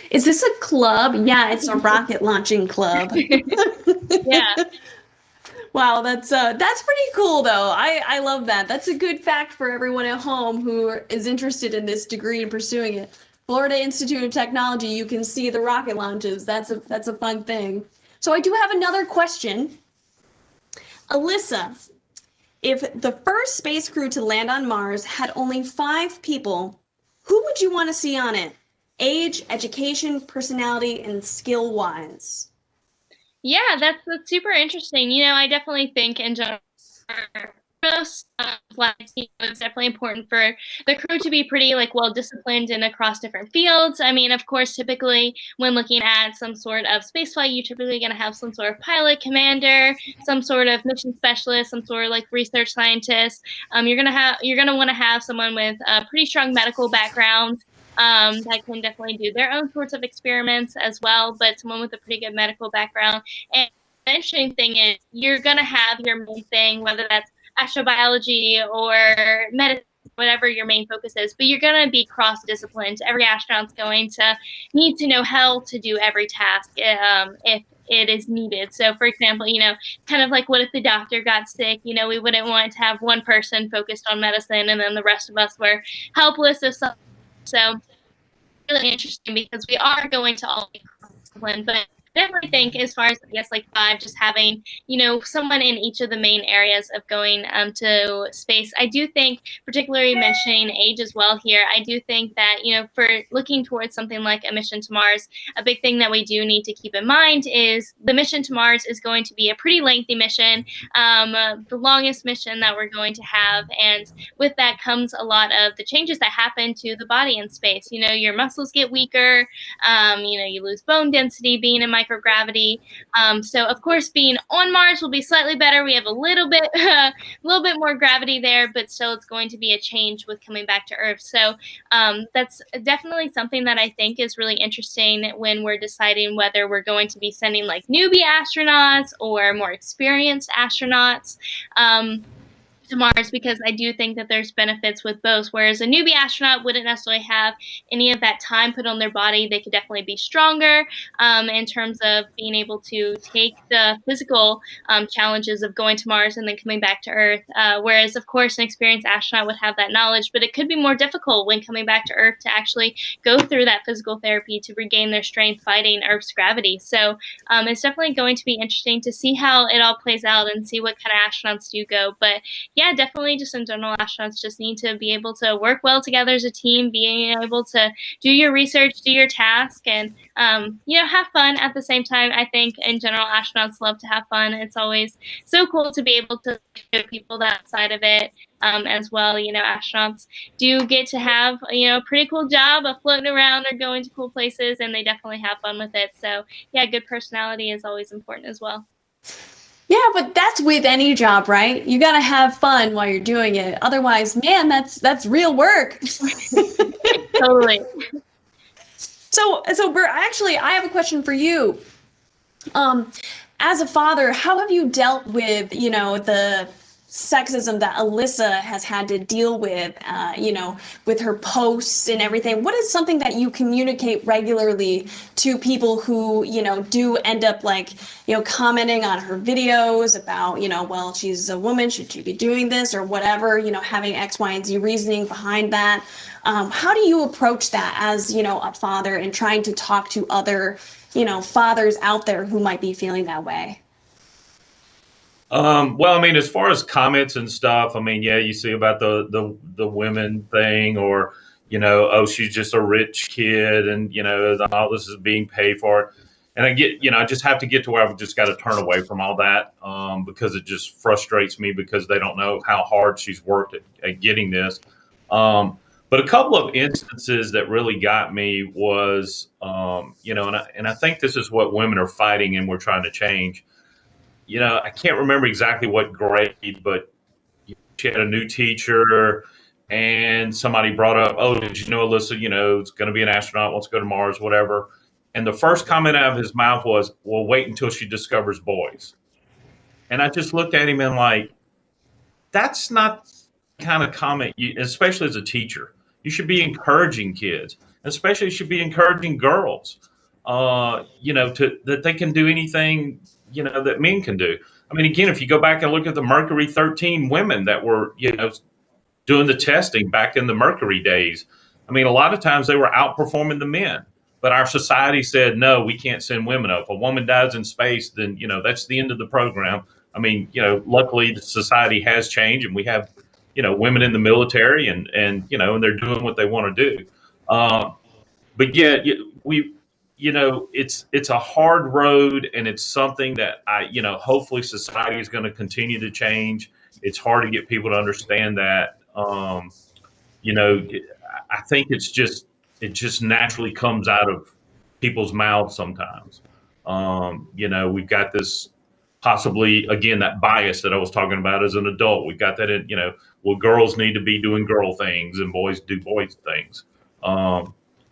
Is this a club? Yeah, it's a rocket launching club. Yeah. Wow, that's pretty cool though. I love that. That's a good fact for everyone at home who is interested in this degree and pursuing it. Florida Institute of Technology, you can see the rocket launches. That's a fun thing. So I do have another question. Alyssa, if the first space crew to land on Mars had only 5 people, who would you want to see on it? Age, education, personality, and skill-wise. Yeah, that's super interesting. You know, I definitely think in general, most flights, you know, it's definitely important for the crew to be pretty like well disciplined and across different fields. I mean, of course, typically when looking at some sort of space flight, you're typically going to have some sort of pilot, commander, some sort of mission specialist, some sort of like research scientist. You're gonna want to have someone with a pretty strong medical background. That can definitely do their own sorts of experiments as well, but someone with a pretty good medical background. And the interesting thing is you're going to have your main thing, whether that's astrobiology or medicine, whatever your main focus is, but you're going to be cross-disciplined. Every astronaut's going to need to know how to do every task if it is needed. So, for example, you know, kind of like what if the doctor got sick? You know, we wouldn't want to have one person focused on medicine and then the rest of us were helpless if something. So really interesting because we are going to all be disciplined, but definitely think as far as, I guess, like 5, just having, someone in each of the main areas of going to space. I do think, particularly mentioning age as well here, I do think that, for looking towards something like a mission to Mars, a big thing that we do need to keep in mind is the mission to Mars is going to be a pretty lengthy mission, the longest mission that we're going to have. And with that comes a lot of the changes that happen to the body in space. Your muscles get weaker, you lose bone density being in microgravity. So of course, being on Mars will be slightly better. We have a little bit, more gravity there, but still it's going to be a change with coming back to Earth. So that's definitely something that I think is really interesting when we're deciding whether we're going to be sending like newbie astronauts or more experienced astronauts. To Mars, because I do think that there's benefits with both. Whereas a newbie astronaut wouldn't necessarily have any of that time put on their body. They could definitely be stronger in terms of being able to take the physical challenges of going to Mars and then coming back to Earth. Whereas, of course, an experienced astronaut would have that knowledge, but it could be more difficult when coming back to Earth to actually go through that physical therapy to regain their strength fighting Earth's gravity. So it's definitely going to be interesting to see how it all plays out and see what kind of astronauts do go. But yeah, definitely just in general, astronauts just need to be able to work well together as a team, being able to do your research, do your task, and, have fun at the same time. I think in general, astronauts love to have fun. It's always so cool to be able to show people that side of it as well. Astronauts do get to have, a pretty cool job of floating around or going to cool places, and they definitely have fun with it. So yeah, good personality is always important as well. Yeah, but that's with any job, right? You got to have fun while you're doing it. Otherwise, man, that's real work. Totally. So Bert, I have a question for you. As a father, how have you dealt with, the sexism that Alyssa has had to deal with, with her posts and everything? What is something that you communicate regularly to people who, do end up commenting on her videos about, well, she's a woman, should she be doing this or whatever, having X, Y, and Z reasoning behind that? How do you approach that as, a father and trying to talk to other, fathers out there who might be feeling that way? Well, I mean, as far as comments and stuff, I mean, yeah, you see about the women thing, or oh, she's just a rich kid, and all this is being paid for. And I get, I just have to get to where I've just got to turn away from all that because it just frustrates me because they don't know how hard she's worked at getting this. But a couple of instances that really got me was, and I think this is what women are fighting and we're trying to change. I can't remember exactly what grade, but she had a new teacher and somebody brought up, oh, did you know Alyssa, it's going to be an astronaut, wants to go to Mars, whatever. And the first comment out of his mouth was, well, wait until she discovers boys. And I just looked at him and like, that's not the kind of comment, especially as a teacher. You should be encouraging kids, especially you should be encouraging girls, that they can do anything that men can do. I mean, again, if you go back and look at the Mercury 13 women that were, doing the testing back in the Mercury days, I mean, a lot of times they were outperforming the men. But our society said, no, we can't send women up. If a woman dies in space, then, that's the end of the program. I mean, luckily the society has changed and we have, women in the military and they're doing what they want to do. But yeah, it's a hard road, and it's something that hopefully society is going to continue to change. It's hard to get people to understand that. I think it just naturally comes out of people's mouths sometimes. We've got this possibly, again, that bias that I was talking about as an adult. We've got that in, well, girls need to be doing girl things and boys do boys things. I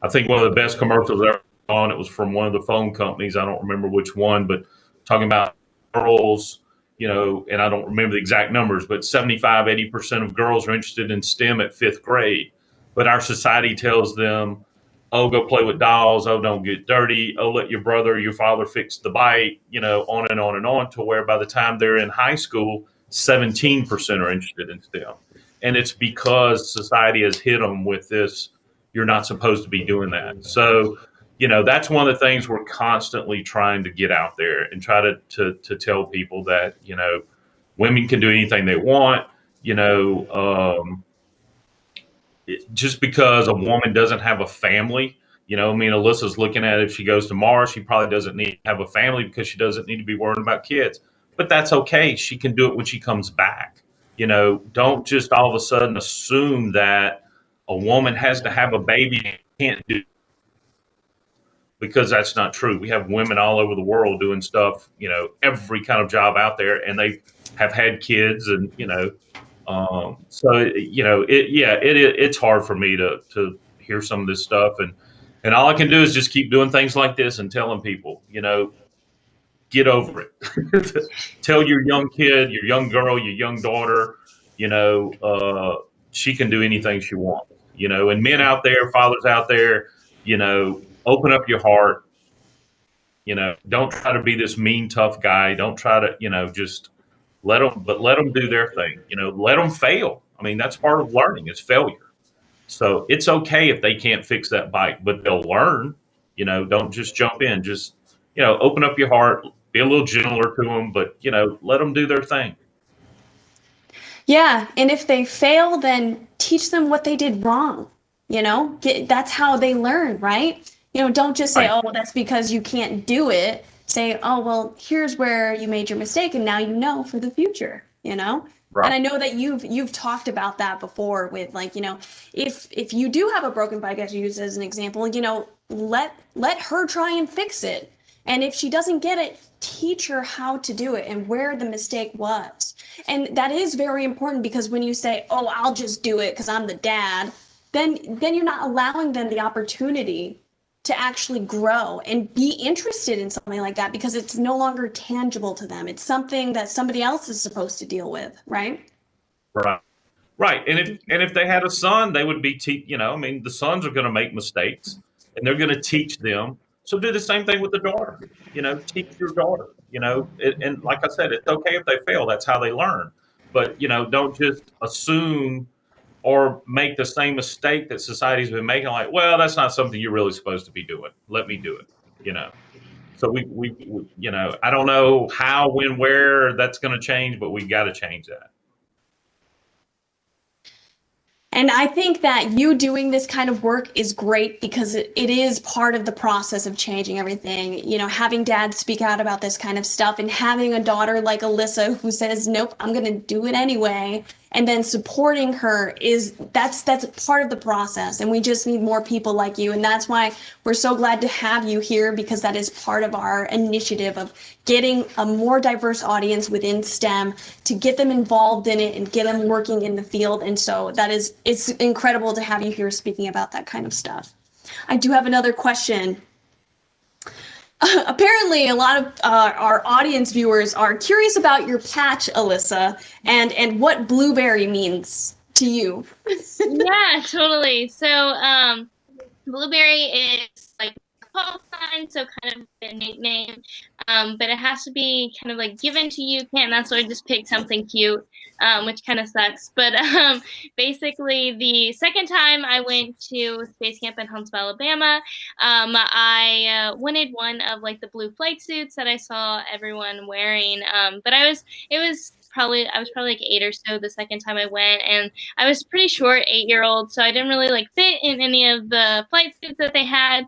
think one of the best commercials ever on, it was from one of the phone companies. I don't remember which one, but talking about girls, and I don't remember the exact numbers, but 75, 80% of girls are interested in STEM at 5th grade. But our society tells them, oh, go play with dolls. Oh, don't get dirty. Oh, let your brother or your father fix the bike, on and on and on, to where by the time they're in high school, 17% are interested in STEM. And it's because society has hit them with this, you're not supposed to be doing that. So, that's one of the things we're constantly trying to get out there and try to tell people that, women can do anything they want. Just because a woman doesn't have a family, Alyssa's looking at it, if she goes to Mars, she probably doesn't need to have a family because she doesn't need to be worrying about kids. But that's okay. She can do it when she comes back. Don't just all of a sudden assume that a woman has to have a baby and can't do, because that's not true. We have women all over the world doing stuff, every kind of job out there, and they have had kids, and it's hard for me to hear some of this stuff, and all I can do is just keep doing things like this and telling people, get over it. Tell your young kid, your young girl, your young daughter, she can do anything she wants, and men out there, fathers out there, open up your heart. Don't try to be this mean, tough guy. Don't try to, just let them do their thing. Let them fail. I mean, that's part of learning, is failure. So it's okay if they can't fix that bike, but they'll learn. Don't just jump in. Just, open up your heart, be a little gentler to them, but, let them do their thing. Yeah, and if they fail, then teach them what they did wrong. That's how they learn, right? Don't just say, Right. oh, that's because you can't do it. Say, oh, well, here's where you made your mistake, and now you know for the future, Right. And I know that you've talked about that before with, like, if you do have a broken bike, as you use as an example, let her try and fix it. And if she doesn't get it, teach her how to do it and where the mistake was. And that is very important, because when you say, oh, I'll just do it because I'm the dad, then you're not allowing them the opportunity to actually grow and be interested in something like that, because it's no longer tangible to them. It's something that somebody else is supposed to deal with, right? Right. Right. And if they had a son, they would be, the sons are going to make mistakes, and they're going to teach them. So do the same thing with the daughter. Teach your daughter. And like I said, it's okay if they fail. That's how they learn. But don't just assume or make the same mistake that society's been making. Like, well, that's not something you're really supposed to be doing. Let me do it. So we I don't know how, when, where that's going to change, but we got to change that. And I think that you doing this kind of work is great, because it is part of the process of changing everything. Having dads speak out about this kind of stuff, and having a daughter like Alyssa who says, nope, I'm going to do it anyway. And then supporting her that's part of the process. And we just need more people like you. And that's why we're so glad to have you here, because that is part of our initiative of getting a more diverse audience within STEM, to get them involved in it and get them working in the field. And so it's incredible to have you here speaking about that kind of stuff. I do have another question. Apparently, a lot of our audience viewers are curious about your patch, Alyssa, and what blueberry means to you. Yeah, totally. So, blueberry is like a call sign, so kind of a nickname. But it has to be kind of like given to you. Can't necessarily just pick something cute, which kind of sucks. But basically, the second time I went to space camp in Huntsville, Alabama, I wanted one of like the blue flight suits that I saw everyone wearing. But I was probably like 8 or so the second time I went, and I was pretty short 8-year-old, so I didn't really like fit in any of the flight suits that they had.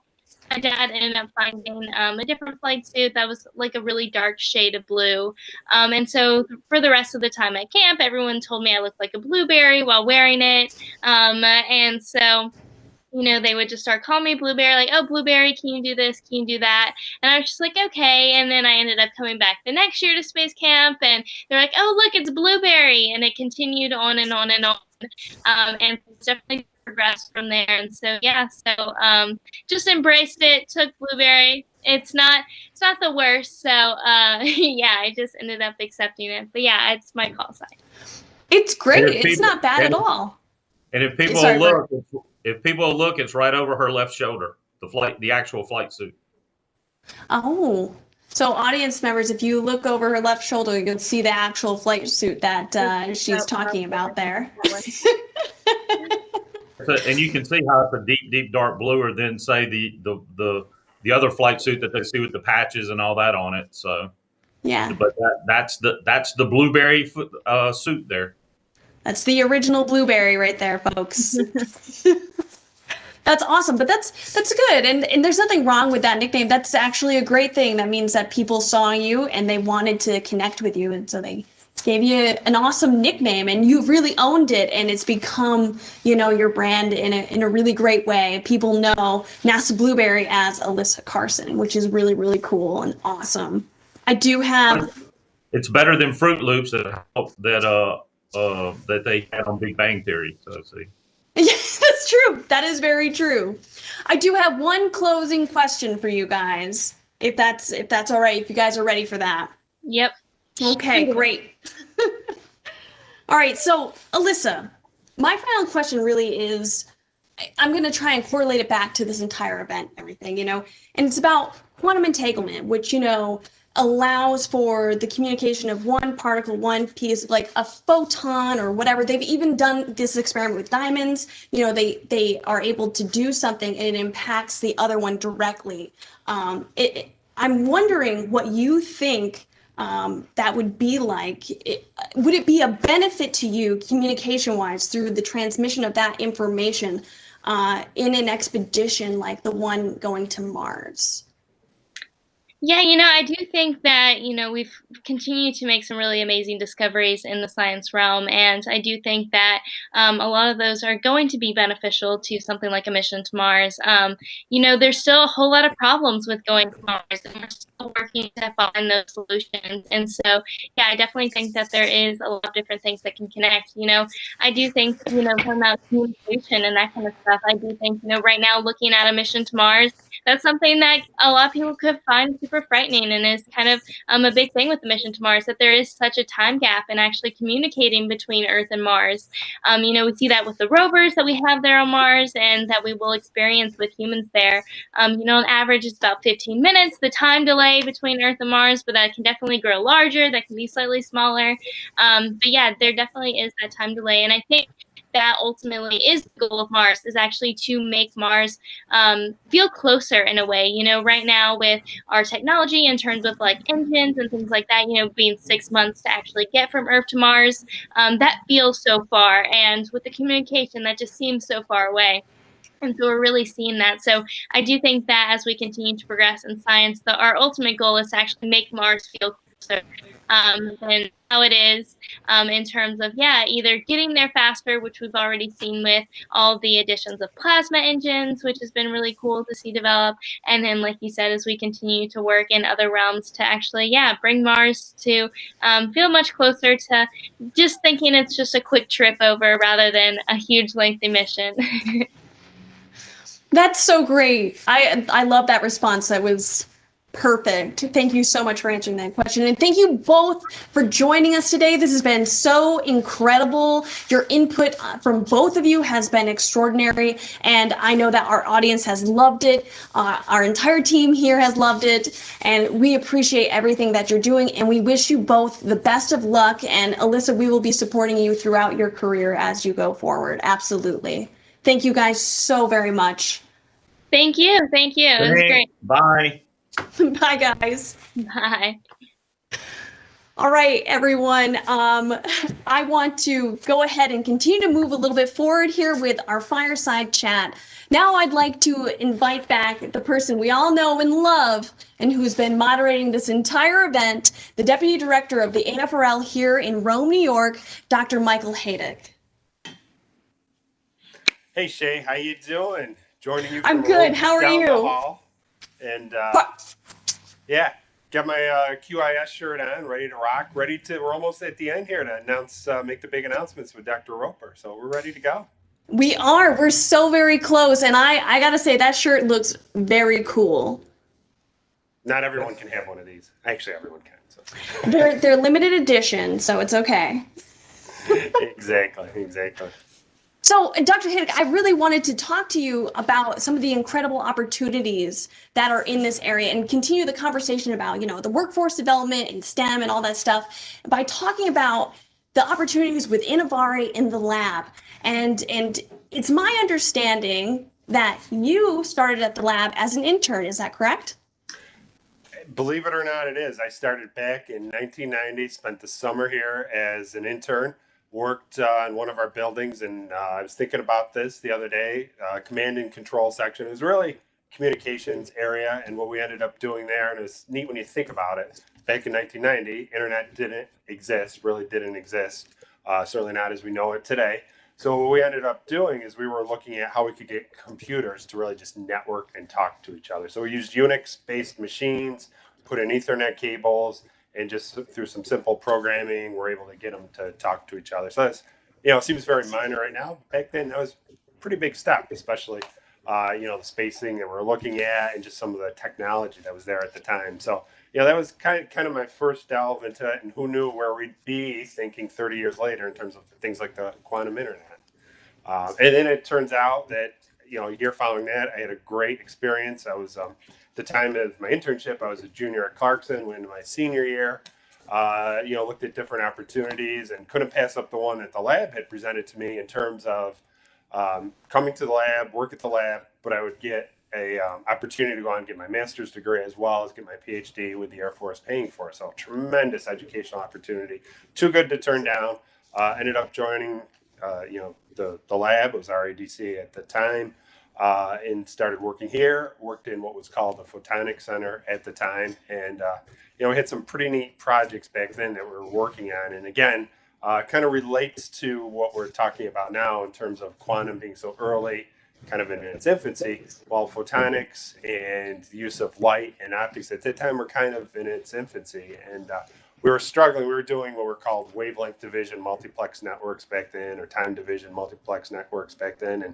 My dad ended up finding a different flight suit that was like a really dark shade of blue. And so for the rest of the time at camp, everyone told me I looked like a blueberry while wearing it. And so they would just start calling me Blueberry, like, oh, Blueberry, can you do this? Can you do that? And I was just like, okay. And then I ended up coming back the next year to space camp, and they're like, oh, look, it's Blueberry. And it continued on and on and on. And it's definitely progressed from there. And so, yeah, just embraced it, took Blueberry. It's not the worst. So, yeah, I just ended up accepting it. But yeah, it's my call sign. It's great. It's not bad at all. And if people look, it's right over her left shoulder, the actual flight suit. Oh, so audience members, if you look over her left shoulder, you can see the actual flight suit that she's talking about there. And you can see how it's a deep, deep dark bluer than, say, the the other flight suit that they see with the patches and all that on it. So, Yeah. but that's the blueberry suit there. That's the original blueberry right there, folks. That's awesome, but that's good, and there's nothing wrong with that nickname. That's actually a great thing. That means that people saw you and they wanted to connect with you, and so they gave you an awesome nickname, and you've really owned it, and it's become, your brand in a really great way. People know NASA Blueberry as Alyssa Carson, which is really, really cool and awesome. I do have. It's better than Fruit Loops that they had on Big Bang Theory. So see. Yes, that's true. That is very true. I do have one closing question for you guys, if that's all right, if you guys are ready for that. Yep. Okay, great. All right, so Alyssa, my final question really is, I'm going to try and correlate it back to this entire event, everything, and it's about quantum entanglement, which, allows for the communication of one particle, one piece, like a photon or whatever. They've even done this experiment with diamonds. They are able to do something and it impacts the other one directly. I'm wondering what you think that would be like. Would it be a benefit to you communication-wise through the transmission of that information in an expedition like the one going to Mars? Yeah, I do think that, we've continued to make some really amazing discoveries in the science realm, and I do think that a lot of those are going to be beneficial to something like a mission to Mars. There's still a whole lot of problems with going to Mars, and we're still working to find those solutions. And so, yeah, I definitely think that there is a lot of different things that can connect. I do think, talking about communication and that kind of stuff, I do think, right now looking at a mission to Mars, that's something that a lot of people could find super frightening, and is kind of a big thing with the mission to Mars, that there is such a time gap in actually communicating between Earth and Mars. We see that with the rovers that we have there on Mars and that we will experience with humans there. On average, it's about 15 minutes, the time delay between Earth and Mars, but that can definitely grow larger, that can be slightly smaller. But yeah, there definitely is that time delay, and I think that ultimately is the goal of Mars, is actually to make Mars feel closer in a way. Right now with our technology in terms of like engines and things like that, being 6 months to actually get from Earth to Mars, that feels so far. And with the communication, that just seems so far away. And so we're really seeing that. So I do think that as we continue to progress in science, our ultimate goal is to actually make Mars feel closer than how it is, in terms of, either getting there faster, which we've already seen with all the additions of plasma engines, which has been really cool to see develop. And then, like you said, as we continue to work in other realms to actually, bring Mars to feel much closer to just thinking it's just a quick trip over rather than a huge lengthy mission. That's so great. I love that response. That was perfect. Thank you so much for answering that question. And thank you both for joining us today. This has been so incredible. Your input from both of you has been extraordinary. And I know that our audience has loved it. Our entire team here has loved it. And we appreciate everything that you're doing. And we wish you both the best of luck. And Alyssa, we will be supporting you throughout your career as you go forward. Absolutely. Thank you guys so very much. Thank you. Thank you. It was great. Bye. Bye, guys. Bye. All right, everyone. I want to go ahead and continue to move a little bit forward here with our fireside chat. Now I'd like to invite back the person we all know and love and who's been moderating this entire event, the Deputy Director of the AFRL here in Rome, New York, Dr. Michael Haydick. Hey, Shae, how you doing? Joining you. I'm good. How are you? The hall. And yeah, got my QIS shirt on, ready to rock. We're almost at the end here to announce, make the big announcements with Dr. Roper. So we're ready to go. We are. We're so very close. And I got to say, that shirt looks very cool. Not everyone can have one of these. Actually, everyone can. So. They're limited edition, so it's okay. Exactly. So, Dr. Haydick, I really wanted to talk to you about some of the incredible opportunities that are in this area and continue the conversation about, the workforce development and STEM and all that stuff by talking about the opportunities within Avari in the lab. And it's my understanding, that you started at the lab as an intern. Is that correct? Believe it or not, it is. I started back in 1990, spent the summer here as an intern, worked in one of our buildings, and I was thinking about this the other day. Command and control section is really communications area, and what we ended up doing there, and it's neat when you think about it. Back in 1990, internet really didn't exist, certainly not as we know it today. So what we ended up doing is we were looking at how we could get computers to really just network and talk to each other. So we used Unix-based machines, put in Ethernet cables, and just through some simple programming, we're able to get them to talk to each other. So that's, it seems very minor right now. Back then, that was a pretty big step, especially, the spacing that we're looking at and just some of the technology that was there at the time. So, that was kind of my first delve into it, and who knew where we'd be thinking 30 years later in terms of things like the quantum internet. And then it turns out that, a year following that, I had a great experience. I was, the time of my internship, I was a junior at Clarkson, went into my senior year, looked at different opportunities and couldn't pass up the one that the lab had presented to me in terms of coming to the lab, work at the lab, but I would get a opportunity to go on and get my master's degree as well as get my PhD with the Air Force paying for it. So tremendous educational opportunity, too good to turn down. Ended up joining, the lab. It was RADC at the time, and started working here. Worked in what was called the Photonics Center at the time, and we had some pretty neat projects back then that we were working on. And again, kind of relates to what we're talking about now in terms of quantum being so early, kind of in its infancy, while photonics and the use of light and optics at that time were kind of in its infancy. And we were struggling. We were doing what were called wavelength division multiplex networks back then, or time division multiplex networks back then. And,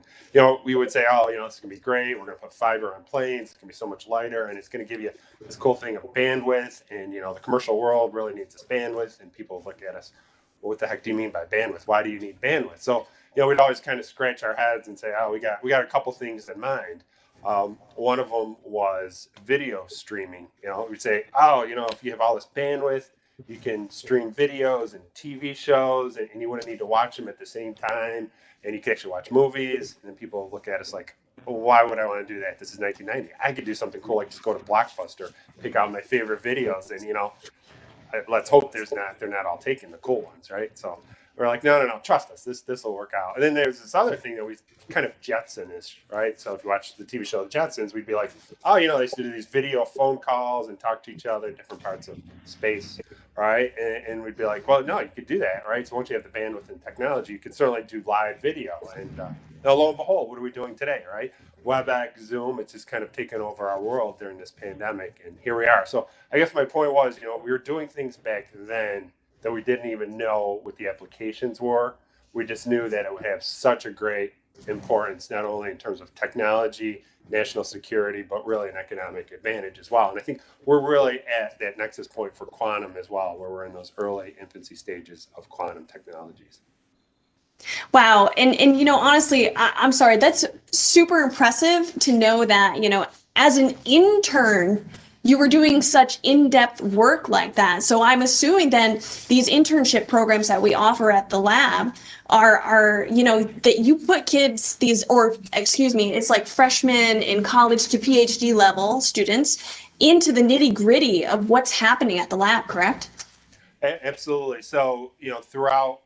we would say, oh, this is going to be great. We're going to put fiber on planes. It's going to be so much lighter, and it's going to give you this cool thing of bandwidth. And, the commercial world really needs this bandwidth. And people look at us, well, what the heck do you mean by bandwidth? Why do you need bandwidth? So, we'd always kind of scratch our heads and say, oh, we got a couple things in mind. One of them was video streaming. We'd say, oh, if you have all this bandwidth, you can stream videos and TV shows, and you wouldn't need to watch them at the same time, and you can actually watch movies. And then people look at us like, well, why would I want to do that? This is 1990. I could do something cool, like just go to Blockbuster, pick out my favorite videos, and let's hope they're not all taking the cool ones, right? So we're like, no, trust us, this will work out. And then there's this other thing that we kind of Jetson-ish, right? So if you watch the TV show The Jetsons, we'd be like, oh, they used to do these video phone calls and talk to each other in different parts of space, right? And we'd be like, well, no, you could do that, right? So once you have the bandwidth and technology, you can certainly do live video. And lo and behold, what are we doing today, right? WebEx, Zoom, it's just kind of taken over our world during this pandemic, and here we are. So I guess my point was, we were doing things back then that we didn't even know what the applications were. We just knew that it would have such a great importance, not only in terms of technology, national security, but really an economic advantage as well. And I think we're really at that nexus point for quantum as well, where we're in those early infancy stages of quantum technologies. Wow. And honestly, I'm sorry, that's super impressive to know that, as an intern, you were doing such in-depth work like that. So I'm assuming then these internship programs that we offer at the lab are that you put kids, it's like freshmen in college to PhD level students into the nitty-gritty of what's happening at the lab, correct? Absolutely. So, throughout,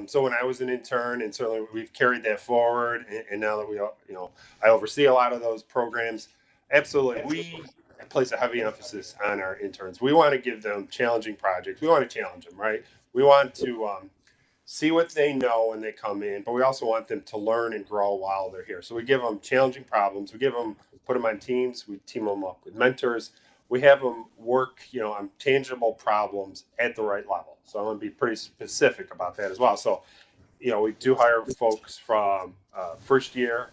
so when I was an intern, and certainly we've carried that forward, and now that I oversee a lot of those programs, absolutely, we place a heavy emphasis on our interns. We want to give them challenging projects. We want to challenge them, right? We want to see what they know when they come in, but we also want them to learn and grow while they're here. So we give them challenging problems. Put them on teams. We team them up with mentors. We have them work, on tangible problems at the right level. So I'm going to be pretty specific about that as well. So, we do hire folks from first year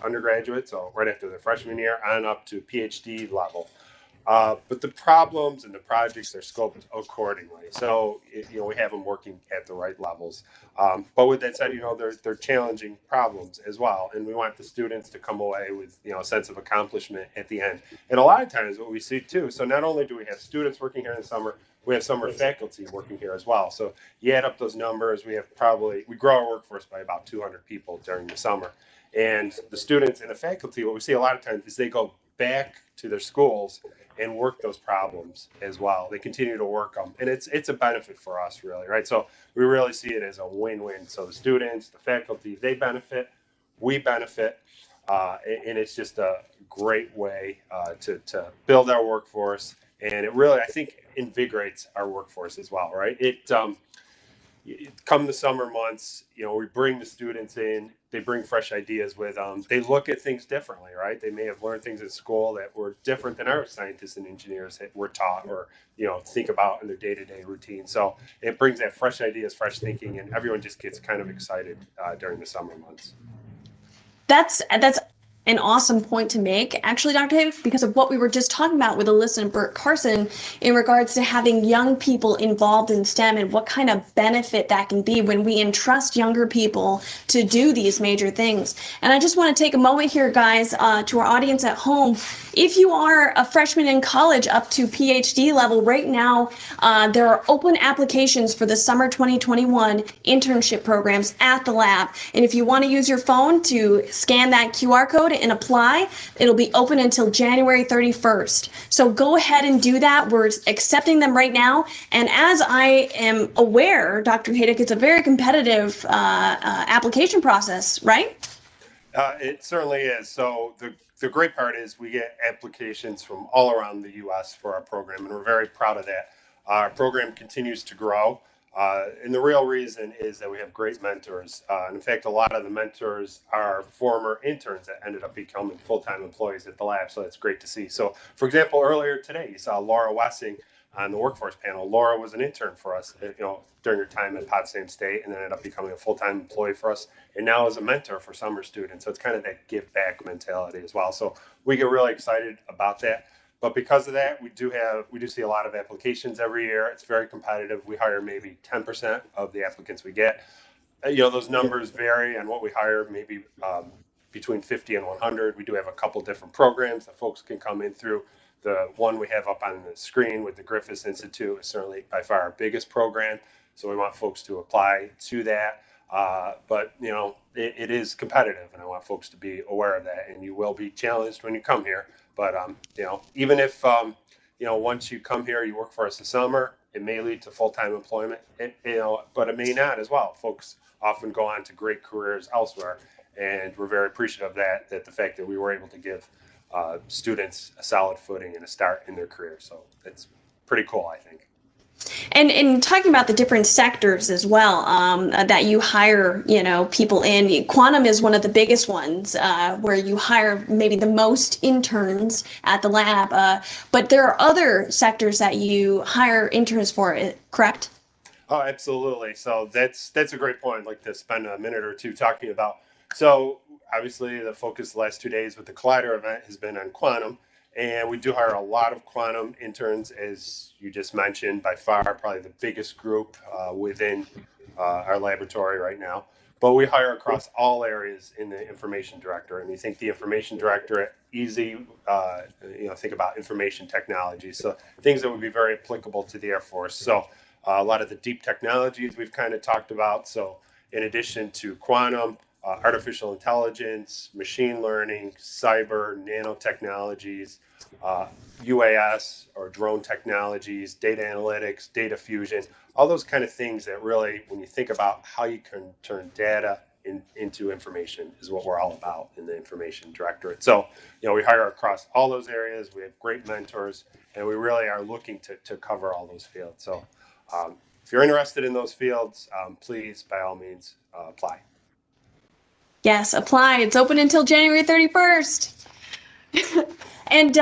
undergraduate, so right after their freshman year, on up to PhD level. But the problems and the projects are scoped accordingly. So, we have them working at the right levels. But with that said, they're challenging problems as well. And we want the students to come away with, a sense of accomplishment at the end. And a lot of times what we see too, so not only do we have students working here in the summer, we have summer faculty working here as well. So you add up those numbers, we grow our workforce by about 200 people during the summer. And the students and the faculty, what we see a lot of times is they go back to their schools and work those problems as well. They continue to work them, and it's a benefit for us, really, right? So we really see it as a win-win. So the students, the faculty, they benefit, we benefit, and it's just a great way to build our workforce, and it really, I think, invigorates our workforce as well, right? Come the summer months, we bring the students in, they bring fresh ideas with them. They look at things differently, right? They may have learned things in school that were different than our scientists and engineers that were taught or, think about in their day-to-day routine. So it brings that fresh ideas, fresh thinking, and everyone just gets kind of excited during the summer months. That's an awesome point to make, actually, Dr. Haydick, because of what we were just talking about with Alyssa and Bert Carson in regards to having young people involved in STEM and what kind of benefit that can be when we entrust younger people to do these major things. And I just want to take a moment here, guys, to our audience at home. If you are a freshman in college up to PhD level right now, there are open applications for the summer 2021 internship programs at the lab. And if you want to use your phone to scan that QR code and apply, it'll be open until January 31st. So go ahead and do that. We're accepting them right now. And as I am aware, Dr. Haydick, it's a very competitive application process, right? It certainly is. So the great part is we get applications from all around the U.S. for our program, and we're very proud of that. Our program continues to grow. And the real reason is that we have great mentors. And in fact, a lot of the mentors are former interns that ended up becoming full-time employees at the lab. So that's great to see. So, for example, earlier today, you saw Laura Wessing on the workforce panel. Laura was an intern for us, during her time at Potsdam State, and then ended up becoming a full-time employee for us, and now is a mentor for summer students. So it's kind of that give back mentality as well. So we get really excited about that. But because of that, we do see a lot of applications every year. It's very competitive. We hire maybe 10% of the applicants we get. Those numbers vary on what we hire, maybe between 50 and 100. We do have a couple different programs that folks can come in through. The one we have up on the screen with the Griffiss Institute is certainly by far our biggest program. So we want folks to apply to that. But it is competitive, and I want folks to be aware of that. And you will be challenged when you come here. But even if once you come here, you work for us this summer, it may lead to full-time employment. But it may not as well. Folks often go on to great careers elsewhere, and we're very appreciative of that the fact that we were able to give students a solid footing and a start in their career. So it's pretty cool, I think. And talking about the different sectors as well, that you hire, people in. Quantum is one of the biggest ones, where you hire maybe the most interns at the lab. But there are other sectors that you hire interns for, correct? Oh, absolutely. So that's a great point. I'd like to spend a minute or two talking about. So obviously the focus the last 2 days with the Collider event has been on quantum. And we do hire a lot of quantum interns, as you just mentioned, by far probably the biggest group within our laboratory right now. But we hire across all areas in the information director. And you think the information directorate, easy, think about information technology. So things that would be very applicable to the Air Force. So a lot of the deep technologies we've kind of talked about. So in addition to quantum, artificial intelligence, machine learning, cyber, nanotechnologies, UAS or drone technologies, data analytics, data fusion, all those kind of things that really, when you think about how you can turn data into information, is what we're all about in the information directorate. So, we hire across all those areas. We have great mentors, and we really are looking to cover all those fields. So if you're interested in those fields, please, by all means, apply. Yes, apply. It's open until January 31st. And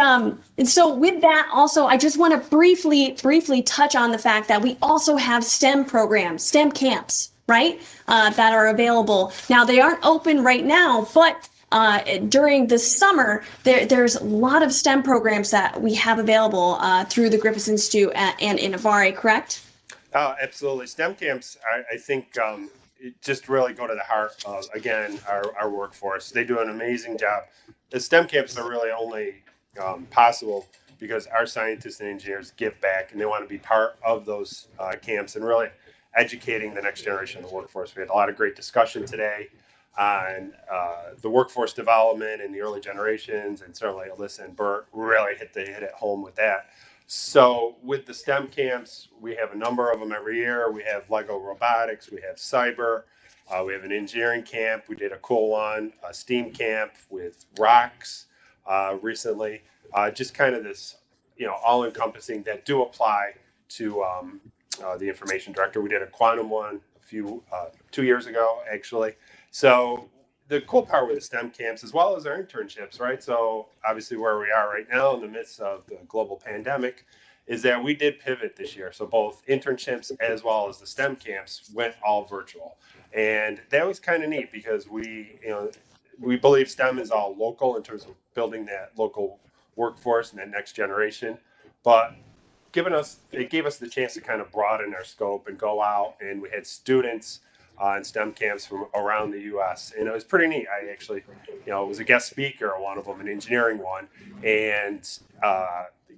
so with that, also, I just want to briefly touch on the fact that we also have STEM programs, STEM camps, right, that are available. Now, they aren't open right now, but during the summer, there's a lot of STEM programs that we have available through the Griffiss Institute and Innovare, correct? Absolutely. STEM camps, I think, just really go to the heart of, again, our workforce. They do an amazing job. The STEM camps are really only possible because our scientists and engineers give back, and they want to be part of those camps and really educating the next generation of the workforce. We had a lot of great discussion today on the workforce development in the early generations, and certainly Alyssa and Bert really hit it home with that. So with the STEM camps, we have a number of them every year. We have Lego robotics, we have cyber, we have an engineering camp. We did a cool one, a STEAM camp with rocks recently. Just kind of this, all-encompassing that do apply to the information director. We did a quantum one 2 years ago, actually. So the cool part with the STEM camps, as well as our internships, right? So obviously where we are right now in the midst of the global pandemic is that we did pivot this year. So both internships as well as the STEM camps went all virtual. And that was kind of neat because we believe STEM is all local in terms of building that local workforce and that next generation. But it gave us the chance to kind of broaden our scope and go out, and we had students in STEM camps from around the U.S. And it was pretty neat. I actually, was a guest speaker on one of them, an engineering one, and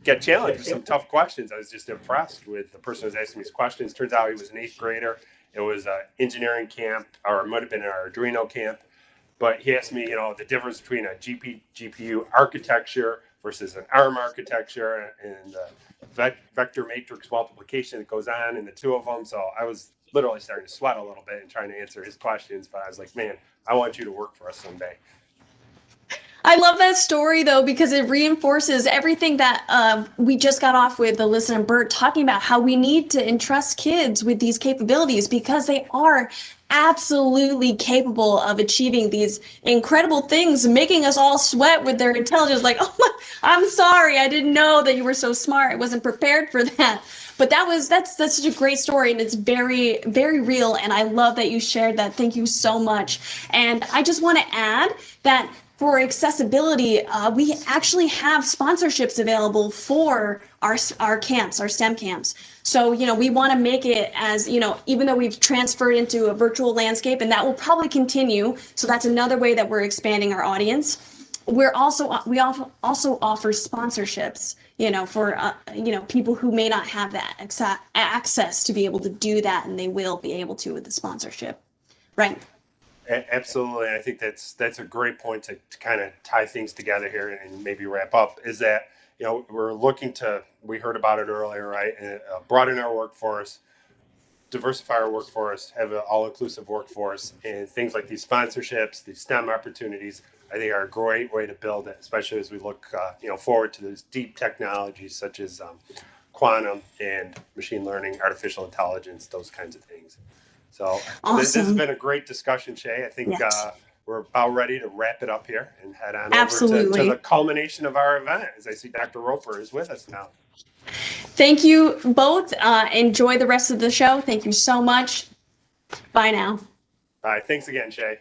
get challenged with some tough questions. I was just impressed with the person who was asking these questions. Turns out he was an 8th grader. It was an engineering camp, or it might have been an Arduino camp. But he asked me, the difference between a GPU architecture versus an ARM architecture and the vector matrix multiplication that goes on in the two of them. So I was literally starting to sweat a little bit and trying to answer his questions. But I was like, man, I want you to work for us someday. I love that story, though, because it reinforces everything that we just got off with Alyssa and Bert talking about, how we need to entrust kids with these capabilities because they are absolutely capable of achieving these incredible things, making us all sweat with their intelligence. Like, oh, I'm sorry, I didn't know that you were so smart. I wasn't prepared for that. But that's such a great story, and it's very, very real. And I love that you shared that. Thank you so much. And I just want to add that for accessibility, we actually have sponsorships available for our camps, our STEM camps. So, we want to make it as, even though we've transferred into a virtual landscape, and that will probably continue. So that's another way that we're expanding our audience. We also offer sponsorships, for, people who may not have that access to be able to do that, and they will be able to with the sponsorship, right? Absolutely. I think that's a great point to kind of tie things together here and maybe wrap up, is that, we're looking to, we heard about it earlier, right? Broaden our workforce, diversify our workforce, have an all-inclusive workforce, and things like these sponsorships, these STEM opportunities, I think are a great way to build it, especially as we look, forward to those deep technologies such as quantum and machine learning, artificial intelligence, those kinds of things. So awesome. This has been a great discussion, Shae. I think yes. We're about ready to wrap it up here and head on Absolutely. over to the culmination of our event, as I see Dr. Roper is with us now. Thank you both. Enjoy the rest of the show. Thank you so much. Bye now. All right. Thanks again, Shae.